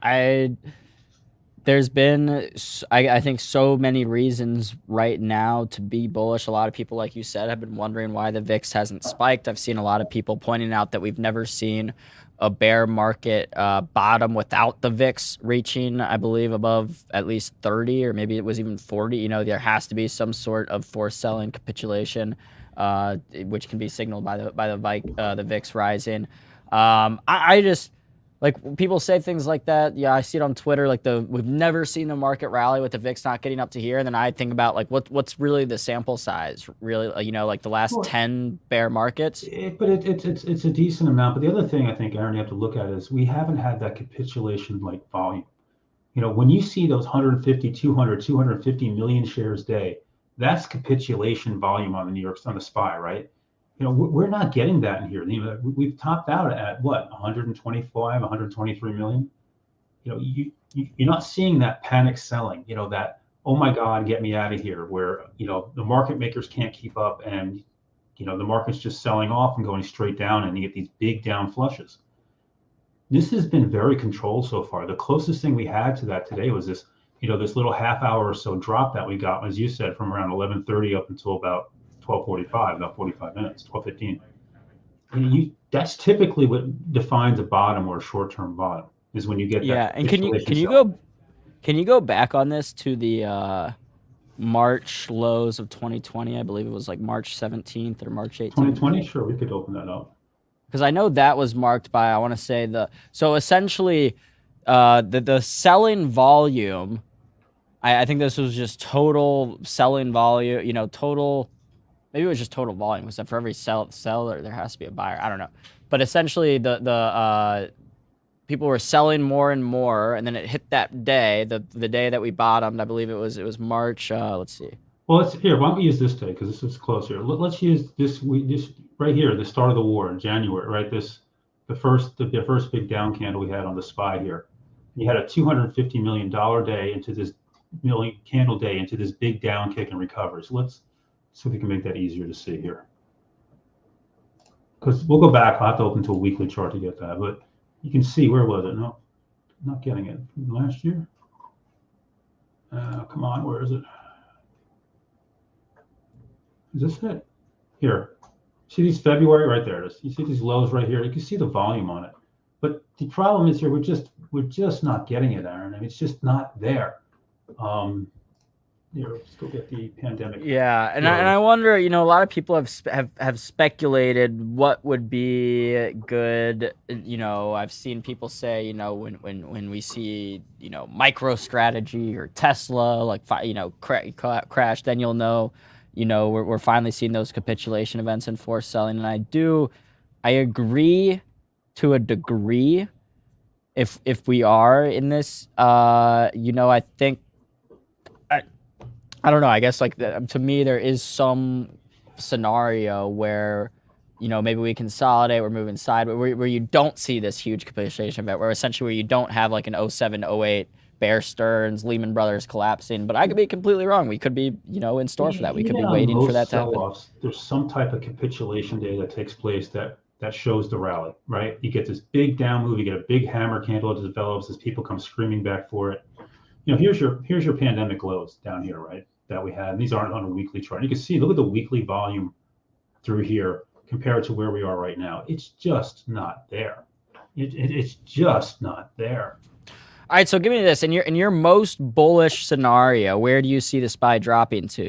there's been, I think, so many reasons right now to be bullish. A lot of people, like you said, have been wondering why the VIX hasn't spiked. I've seen a lot of people pointing out that we've never seen a bear market bottom without the VIX reaching, I believe, above at least 30, or maybe it was even 40. There has to be some sort of forced selling capitulation, which can be signaled by the VIX rising. I just... Like, people say things like that. Yeah, I see it on Twitter. Like, we've never seen the market rally with the VIX not getting up to here. And then I think about, like, what's really the sample size? Really, like the last 10 bear markets? But it's a decent amount. But the other thing I think, Aaron, you have to look at is we haven't had that capitulation, like, volume. When you see those 150, 200, 250 million shares a day, that's capitulation volume on the SPY, right? We're not getting that in here. We've topped out at what, 125, 123 million. You're not seeing that panic selling. That, oh my God, get me out of here. Where the market makers can't keep up, and the market's just selling off and going straight down, and you get these big down flushes. This has been very controlled so far. The closest thing we had to that today was this, this little half hour or so drop that we got, as you said, from around 11:30 up until about 12:45, about 45 minutes, 12:15. That's typically what defines a bottom or a short-term bottom, is when you get that. Yeah, and can you go back on this to the March lows of 2020? I believe it was like March 17th or March 18th. 2020, sure, we could open that up. Because I know that was marked by, I want to say so essentially the selling volume. I think this was just total selling volume. Total. maybe it was just total volume. Because for every seller, there has to be a buyer. I don't know. But essentially, the people were selling more and more, and then it hit that day, the day that we bottomed. I believe it was March. Let's see. Well, here. Why don't we use this day because this is closer. Let's use this right here, the start of the war in January, right? The first big down candle we had on the SPY here. You had a $250 million day into this candle day into this big down kick and recovery. So let's see if we can make that easier to see here. Because we'll go back. I'll have to open to a weekly chart to get that, but you can see where was it? No, not getting it. Last year. Come on, where is it? Is this it? Here. See these February right there? You see these lows right here? You can see the volume on it. But the problem is here, we're just not getting it, Aaron. I mean, it's just not there. Let's go get the pandemic. Yeah, and I wonder, a lot of people have speculated what would be good. I've seen people say, when we see, MicroStrategy or Tesla, like, crash, then you'll know, we're finally seeing those capitulation events and forced selling. And I agree to a degree. If we are in this, I think. I don't know. I guess to me, there is some scenario where, maybe we consolidate, we're moving sideways, where you don't see this huge capitulation event, where essentially where you don't have like an 07, 08 Bear Stearns, Lehman Brothers collapsing. But I could be completely wrong. We could be, in store for that. We could be waiting for that to happen. There's some type of capitulation day that takes place that shows the rally, right? You get this big down move, you get a big hammer candle that develops as people come screaming back for it. Here's your pandemic lows down here, right? That we had. And these aren't on a weekly chart. You can see, look at the weekly volume through here compared to where we are right now. It's just not there. It's just not there. All right, so give me this. In your most bullish scenario, where do you see the SPY dropping to?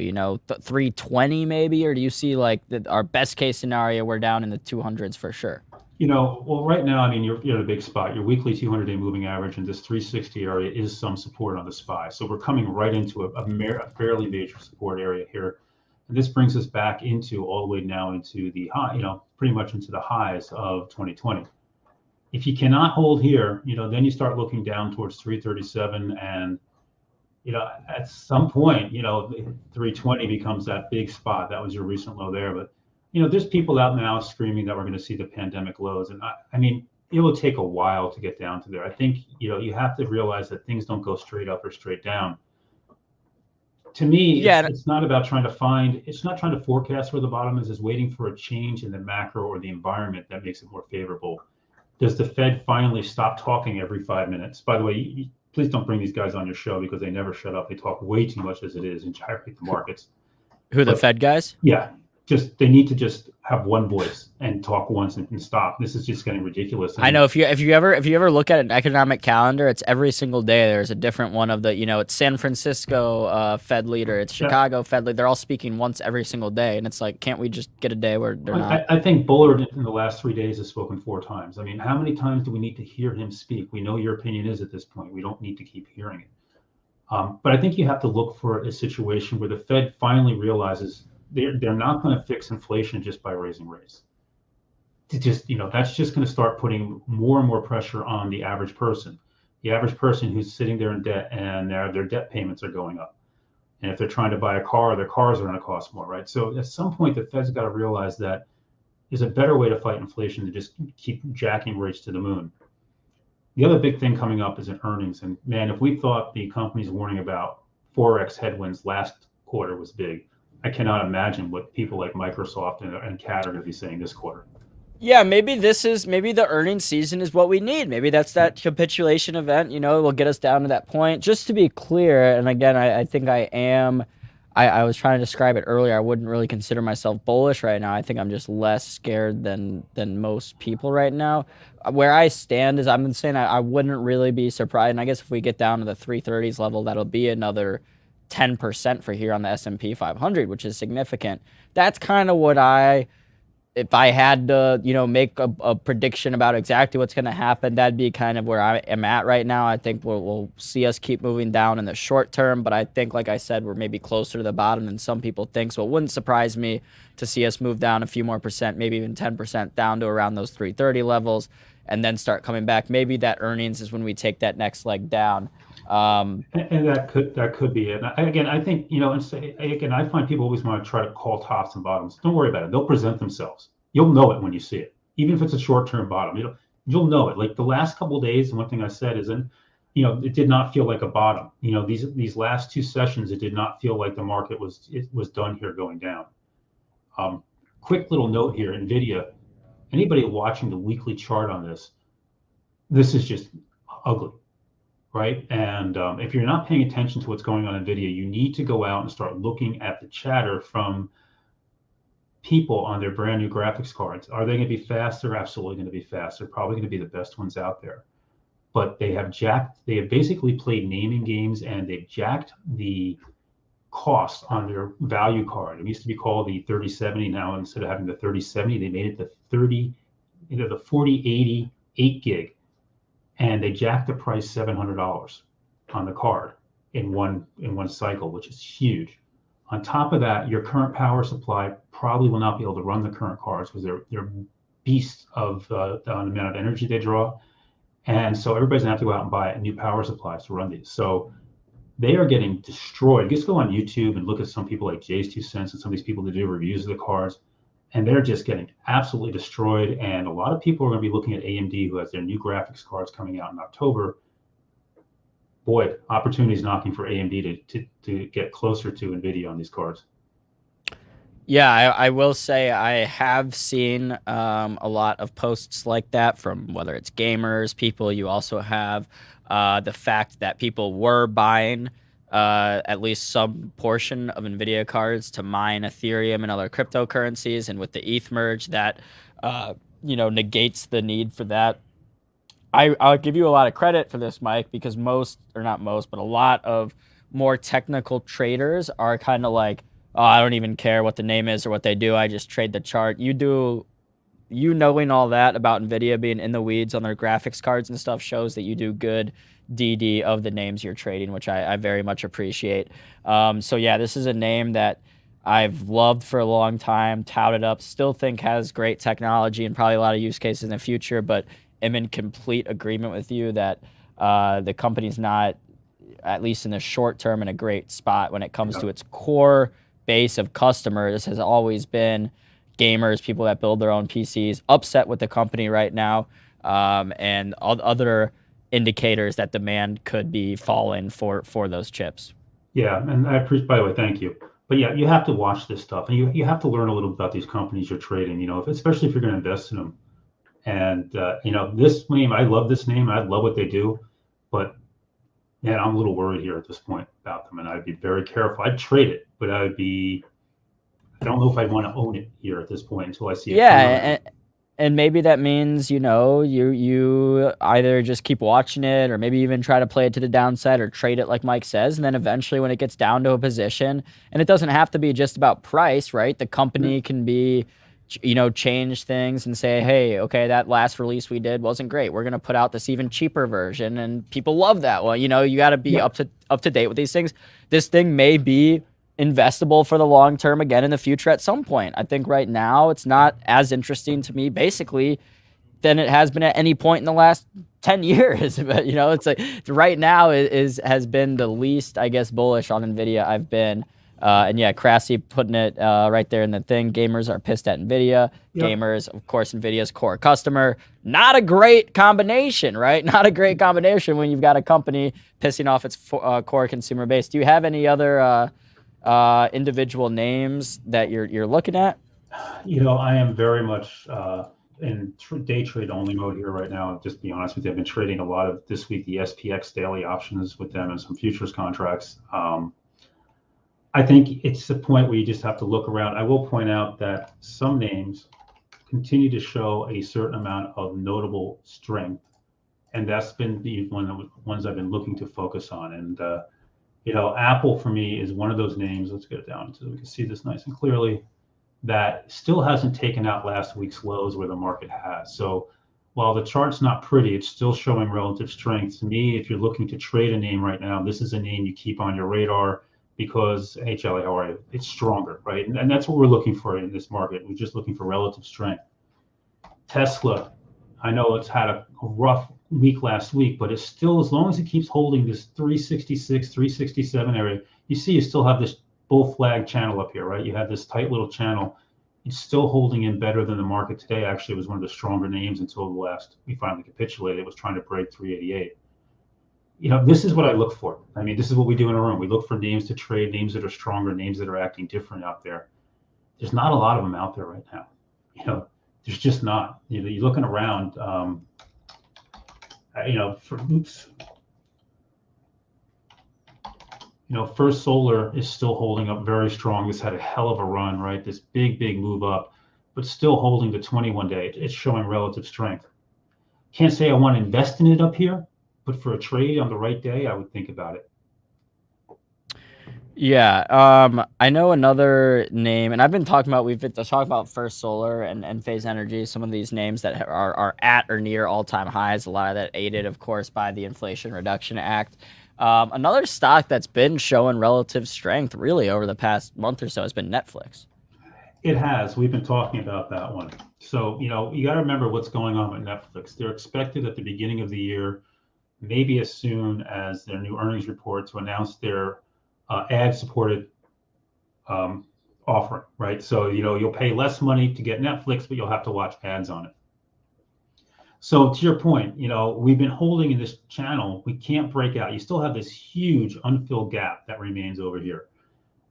320 maybe, or do you see like our best case scenario we're down in the 200s for sure? Well, right now, I mean, you're in a big spot. Your weekly 200-day moving average in this 360 area is some support on the SPY. So we're coming right into a fairly major support area here. And this brings us back all the way now into the high, pretty much into the highs of 2020. If you cannot hold here, then you start looking down towards 337. And, at some point, 320 becomes that big spot. That was your recent low there. But there's people out now screaming that we're going to see the pandemic lows. And I mean, it will take a while to get down to there. I think, you have to realize that things don't go straight up or straight down. To me, it's not about it's not trying to forecast where the bottom is. It's waiting for a change in the macro or the environment that makes it more favorable. Does the Fed finally stop talking every 5 minutes? By the way, please don't bring these guys on your show because they never shut up. They talk way too much as it is and gyrate the markets. The Fed guys? Yeah. They need to just have one voice and talk once and stop. This is just getting ridiculous. I know if you ever look at an economic calendar, it's every single day there's a different one of the it's San Francisco Fed leader, it's Chicago Fed leader. They're all speaking once every single day, and it's like, can't we just get a day where they're not? I think Bullard in the last 3 days has spoken 4 times. I mean, how many times do we need to hear him speak? We know your opinion is at this point. We don't need to keep hearing it. But I think you have to look for a situation where the Fed finally realizes they're not going to fix inflation just by raising rates. That's just going to start putting more and more pressure on the average person. The average person who's sitting there in debt and their debt payments are going up. And if they're trying to buy a car, their cars are going to cost more, right? So at some point, the Fed's got to realize that there's a better way to fight inflation than just keep jacking rates to the moon. The other big thing coming up is in earnings. And man, if we thought the companies warning about Forex headwinds last quarter was big, I cannot imagine what people like Microsoft and CAT are going to be saying this quarter. Yeah, maybe the earnings season is what we need. Maybe that's that capitulation event, will get us down to that point. Just to be clear, and again, I think I am, I was trying to describe it earlier. I wouldn't really consider myself bullish right now. I think I'm just less scared than most people right now. Where I stand is I'm saying I wouldn't really be surprised. And I guess if we get down to the 330s level, that'll be another 10% for here on the S&P 500, which is significant. That's kind of what I if I had to, make a prediction about exactly what's going to happen, that'd be kind of where I am at right now. I think we'll see us keep moving down in the short term, but I think, like I said, we're maybe closer to the bottom than some people think. So it wouldn't surprise me to see us move down a few more percent, maybe even 10% down to around those 330 levels, and then start coming back. Maybe that earnings is when we take that next leg down. And that could be it. Again, I think, and say, again, I find people always want to try to call tops and bottoms. Don't worry about it. They'll present themselves. You'll know it when you see it, even if it's a short-term bottom. You'll know it. Like the last couple of days, one thing I said is, it did not feel like a bottom. These last 2 sessions, it did not feel like the market was done here going down. Quick little note here, NVIDIA. Anybody watching the weekly chart on this is just ugly. Right. And if you're not paying attention to what's going on in NVIDIA, you need to go out and start looking at the chatter from people on their brand new graphics cards. Are they going to be fast? They're absolutely going to be fast. They're probably going to be the best ones out there. But they have basically played naming games, and they've jacked the cost on their value card. It used to be called the 3070. Now, instead of having the 3070, they made it the 4080 8 gig. And they jacked the price $700 on the card in one cycle, which is huge. On top of that, your current power supply probably will not be able to run the current cards because they're beasts of the amount of energy they draw. And so everybody's gonna have to go out and buy new power supplies to run these. So they are getting destroyed. Just go on YouTube and look at some people like Jay's 2 Cents and some of these people that do reviews of the cards. And they're just getting absolutely destroyed. And a lot of people are going to be looking at AMD, who has their new graphics cards coming out in October. Boy, opportunities knocking for AMD to get closer to NVIDIA on these cards. Yeah, I will say I have seen a lot of posts like that from whether it's gamers, people. You also have the fact that people were buying at least some portion of NVIDIA cards to mine Ethereum and other cryptocurrencies. And with the ETH merge, that, negates the need for that. I'll give you a lot of credit for this, Mike, because a lot of more technical traders are kind of like, oh, I don't even care what the name is or what they do. I just trade the chart. You knowing all that about NVIDIA being in the weeds on their graphics cards and stuff shows that you do good DD of the names you're trading, which I very much appreciate. So yeah, this is a name that I've loved for a long time, touted up, still think has great technology and probably a lot of use cases in the future, but am in complete agreement with you that the company's not, at least in the short term, in a great spot when it comes to its core base of customers. This has always been gamers, people that build their own PCs, upset with the company right now, and other indicators that demand could be falling for those chips. Yeah, and I appreciate, by the way, thank you. But yeah, you have to watch this stuff, and you have to learn a little about these companies you're trading, especially if you're going to invest in them. And, this name, I love this name. I love what they do, but man, I'm a little worried here at this point about them, and I'd be very careful. I'd trade it, but I don't know if I'd want to own it here at this point until I see it. Yeah, and maybe that means, you either just keep watching it or maybe even try to play it to the downside or trade it like Mike says. And then eventually when it gets down to a position, and it doesn't have to be just about price, right? The company can be, change things and say, hey, okay, that last release we did wasn't great. We're going to put out this even cheaper version. And people love that. Well, you got to be up to date with these things. This thing may be investable for the long term again in the future at some point. I think right now it's not as interesting to me basically than it has been at any point in the last 10 years. But it's like right now has been the least, I guess, bullish on NVIDIA I've been. And yeah, Crassy putting it right there in the thing. Gamers are pissed at NVIDIA. Yep. Gamers, of course, NVIDIA's core customer. Not a great combination, right? Not a great combination when you've got a company pissing off its core consumer base. Do you have any other individual names that you're looking at? I am very much in day trade only mode here right now. Just to be honest with you, I've been trading a lot of this week the SPX daily options with them and some futures contracts. I think it's the point where you just have to look around. I will point out that some names continue to show a certain amount of notable strength, and that's been the ones I've been looking to focus on. And Apple for me is one of those names. Let's get it down so we can see this nice and clearly. that still hasn't taken out last week's lows where the market has. So while the chart's not pretty, it's still showing relative strength. To me, if you're looking to trade a name right now, this is a name you keep on your radar because, hey, Charlie, how are you? It's stronger, right? And that's what we're looking for in this market. We're just looking for relative strength. Tesla, I know it's had a rough week last week, but it's still, as long as it keeps holding this 366, 367 area, you see you still have this bull flag channel up here, right? You have this tight little channel. It's still holding in better than the market today. Actually, it was one of the stronger names until the last, we finally capitulated. It was trying to break 388. You know, this is what I look for. I mean, this is what we do in a room. We look for names to trade, names that are stronger, names that are acting different out there. There's not a lot of them out there right now. You know, there's just not. You know, you're looking around, you know, First Solar is still holding up very strong. This had a hell of a run, right? This big move up, but still holding the 21-day. It's showing relative strength. Can't say I want to invest in it up here, but for a trade on the right day, I would think about it. Yeah, I know another name, and I've been talking about, we've been talking about First Solar and Phase Energy, some of these names that are at or near all-time highs, a lot of that aided, of course, by the Inflation Reduction Act. Another stock that's been showing relative strength really over the past month or so has been Netflix. It has. We've been talking about that one. So, you know, you got to remember what's going on with Netflix. They're expected at the beginning of the year, maybe as soon as their new earnings report, to announce their ad-supported offering, right? So, you know, you'll pay less money to get Netflix, but you'll have to watch ads on it. So to your point, you know, we've been holding in this channel. We can't break out. You still have this huge unfilled gap that remains over here.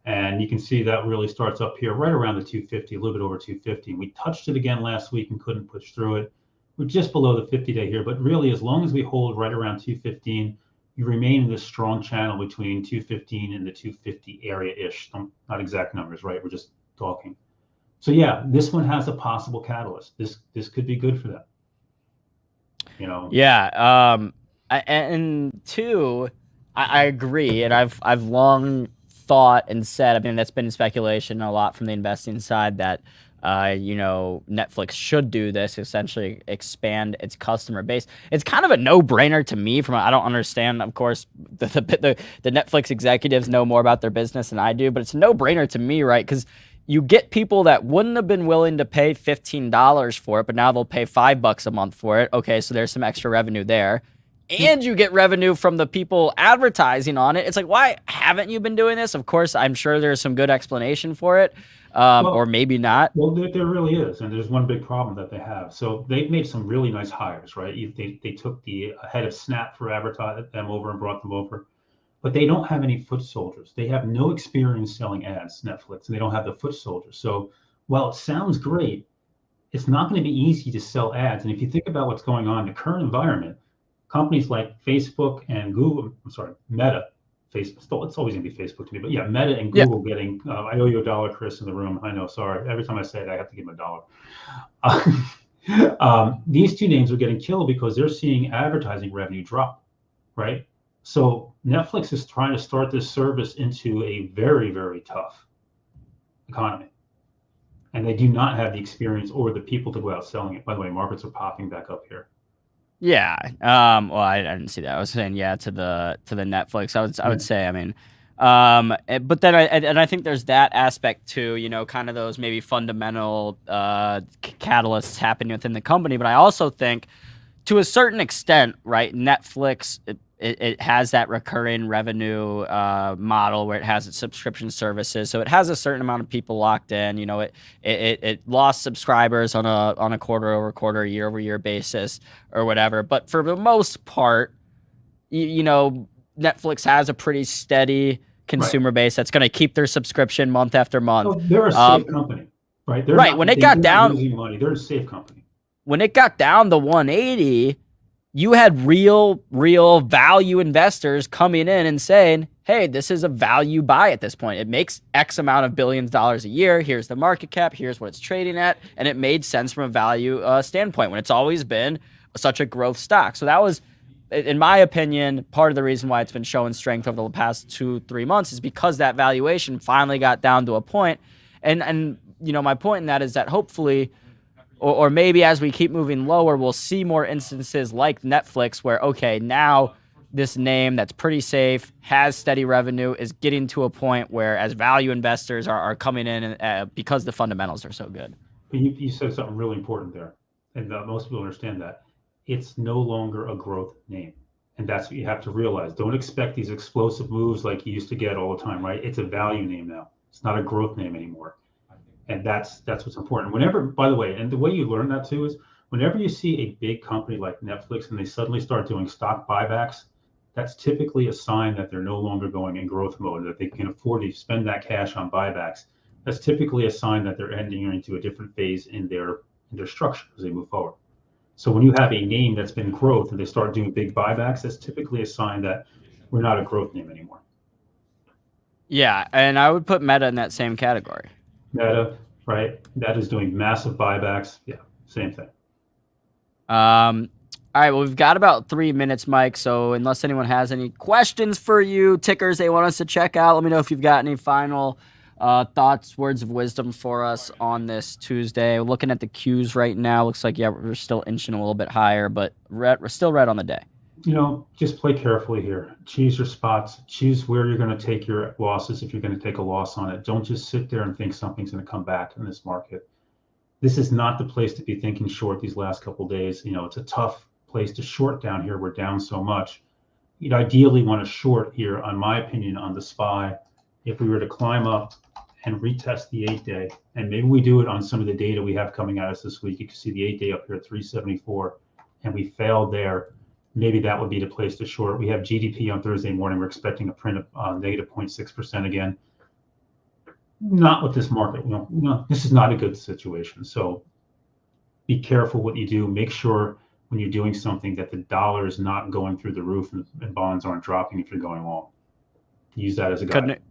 And you can see that really starts up here right around the 250, a little bit over 250. We touched it again last week and couldn't push through it. We're just below the 50-day here. But really, as long as we hold right around 215, you remain in this strong channel between 215 and the 250 area-ish. Not exact numbers, right? We're just talking. So yeah, this one has a possible catalyst. This could be good for them. You know. Yeah. And two, I agree, and I've long thought and said, I mean, that's been speculation a lot from the investing side that, you know, Netflix should do this, essentially expand its customer base. It's kind of a no-brainer to me. I don't understand, of course, the Netflix executives know more about their business than I do, but it's a no-brainer to me, right? Because you get people that wouldn't have been willing to pay $15 for it, but now they'll pay $5 a month for it. Okay, so there's some extra revenue there. And you get revenue from the people advertising on it. It's like, why haven't you been doing this? Of course, I'm sure there's some good explanation for it, or maybe not. Well, there really is, and there's one big problem that they have. So they've made some really nice hires, right? They took the head of Snap for advertising them over and brought them over, but they don't have any foot soldiers. They have no experience selling ads, Netflix, and they don't have the foot soldiers. So while it sounds great, it's not going to be easy to sell ads. And if you think about what's going on in the current environment, companies like Facebook and Google, Meta, Facebook, it's always going to be Facebook to me, but yeah, Meta and Google getting, I owe you $1, Chris, in the room. I know, sorry. Every time I say it, I have to give them $1. These two names are getting killed because they're seeing advertising revenue drop, right? So Netflix is trying to start this service into a very, very tough economy. And they do not have the experience or the people to go out selling it. By the way, markets are popping back up here. Yeah. Well, I didn't see that. I was saying, yeah, to the Netflix. I would say, I mean, but then I think there's that aspect too, you know, kind of those maybe fundamental catalysts happening within the company. But I also think to a certain extent, right, Netflix, it has that recurring revenue model where it has its subscription services, so it has a certain amount of people locked in. You know, it lost subscribers on a quarter-over-quarter, year-over-year basis or whatever. But for the most part, you know, Netflix has a pretty steady consumer base that's going to keep their subscription month after month. So they're a safe company, right? They're right. When it got down, losing money. They're a safe company. When it got down to 180. You had real value investors coming in and saying, hey, this is a value buy at this point. It makes X amount of billions of dollars a year. Here's the market cap. Here's what it's trading at. And it made sense from a value standpoint when it's always been such a growth stock. So that was, in my opinion, part of the reason why it's been showing strength over the past 2-3 months is because that valuation finally got down to a point. And my point in that is that hopefully, or maybe as we keep moving lower, we'll see more instances like Netflix where, okay, now this name that's pretty safe, has steady revenue, is getting to a point where as value investors are coming in because the fundamentals are so good. You said something really important there, and most people understand that. It's no longer a growth name. And that's what you have to realize. Don't expect these explosive moves like you used to get all the time, right? It's a value name now. It's not a growth name anymore. And that's what's important. Whenever, by the way, and the way you learn that too is whenever you see a big company like Netflix and they suddenly start doing stock buybacks, that's typically a sign that they're no longer going in growth mode, that they can afford to spend that cash on buybacks. That's typically a sign that they're entering into a different phase in their structure as they move forward. So when you have a name that's been growth and they start doing big buybacks, that's typically a sign that we're not a growth name anymore. Yeah, and I would put Meta in that same category. Meta, right? That is doing massive buybacks. Yeah, same thing. All right, well, we've got about 3 minutes, Mike. So unless anyone has any questions for you, tickers they want us to check out, let me know if you've got any final thoughts, words of wisdom for us on this Tuesday. We're looking at the Qs right now. Looks like, yeah, we're still inching a little bit higher, but we're still right on the day. Just play carefully here. Choose your spots. Choose where you're going to take your losses if you're going to take a loss on it. Don't just sit there and think something's going to come back in this market. This is not the place to be thinking short these last couple of days. It's a tough place to short down here. We're down so much. You'd ideally want to short here, on my opinion, on the SPY. If we were to climb up and retest the 8-day, and maybe we do it on some of the data we have coming at us this week. You can see the 8-day up here at 374, and we failed there. Maybe that would be the place to short. We have GDP on Thursday morning. We're expecting a print of negative 0.6% again. Not with this market. This is not a good situation. So be careful what you do. Make sure when you're doing something that the dollar is not going through the roof and bonds aren't dropping if you're going long. Use that as a guide.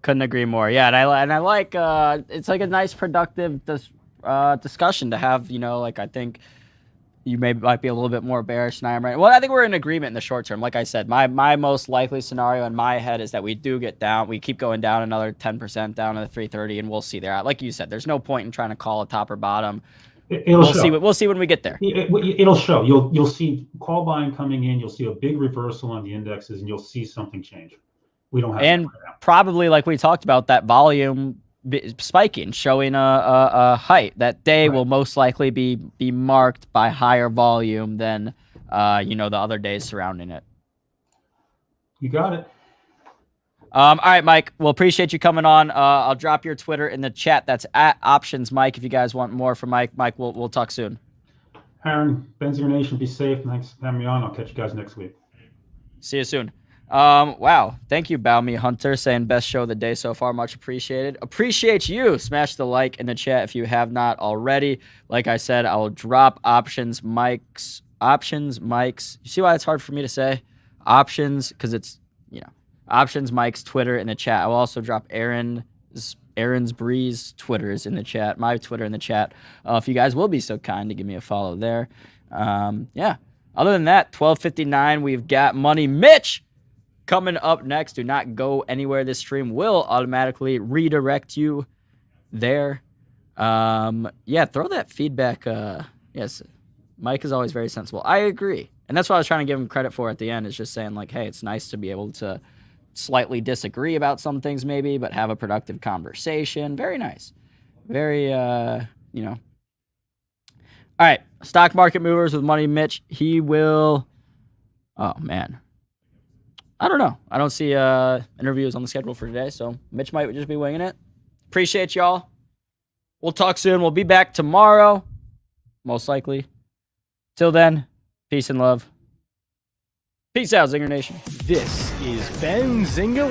Couldn't agree more. Yeah, and I like it's like a nice productive discussion to have. I think you might be a little bit more bearish than I am right. Well, I think we're in agreement in the short term. Like I said, my most likely scenario in my head is that we do get down. We keep going down another 10% down to the 330, and we'll see there. Like you said, there's no point in trying to call a top or bottom. We'll see when we get there. It'll show. You'll see call buying coming in. You'll see a big reversal on the indexes, and you'll see something change. We don't have and that right now. Probably, like we talked about, that volume spiking, showing a height. That day will most likely be marked by higher volume than the other days surrounding it. You got it. All right, Mike. Well, appreciate you coming on. I'll drop your Twitter in the chat. That's at Options Mike. If you guys want more from Mike, we'll talk soon. Aaron, Benzinga Nation, be safe. Thanks for having me on. I'll catch you guys next week. See you soon. Wow. Thank you, Bow Me Hunter, saying best show of the day so far. Much appreciated. Appreciate you. Smash the like in the chat if you have not already. Like I said, I will drop Options Mike's. You see why it's hard for me to say options? Because it's, Options Mike's Twitter in the chat. I will also drop Aaron's Breeze Twitter's in the chat, my Twitter in the chat. If you guys will be so kind to give me a follow there. Yeah. Other than that, 12:59, we've got Money Mitch coming up next. Do not go anywhere. This stream will automatically redirect you there. Yeah, throw that feedback. Yes, Mike is always very sensible. I agree. And that's what I was trying to give him credit for at the end, is just saying, like, hey, it's nice to be able to slightly disagree about some things maybe, but have a productive conversation. Very nice. Very, All right, stock market movers with Money Mitch. He will, oh, man. I don't know. I don't see interviews on the schedule for today, so Mitch might just be winging it. Appreciate y'all. We'll talk soon. We'll be back tomorrow, most likely. Till then, peace and love. Peace out, Zinger Nation. This is Benzinga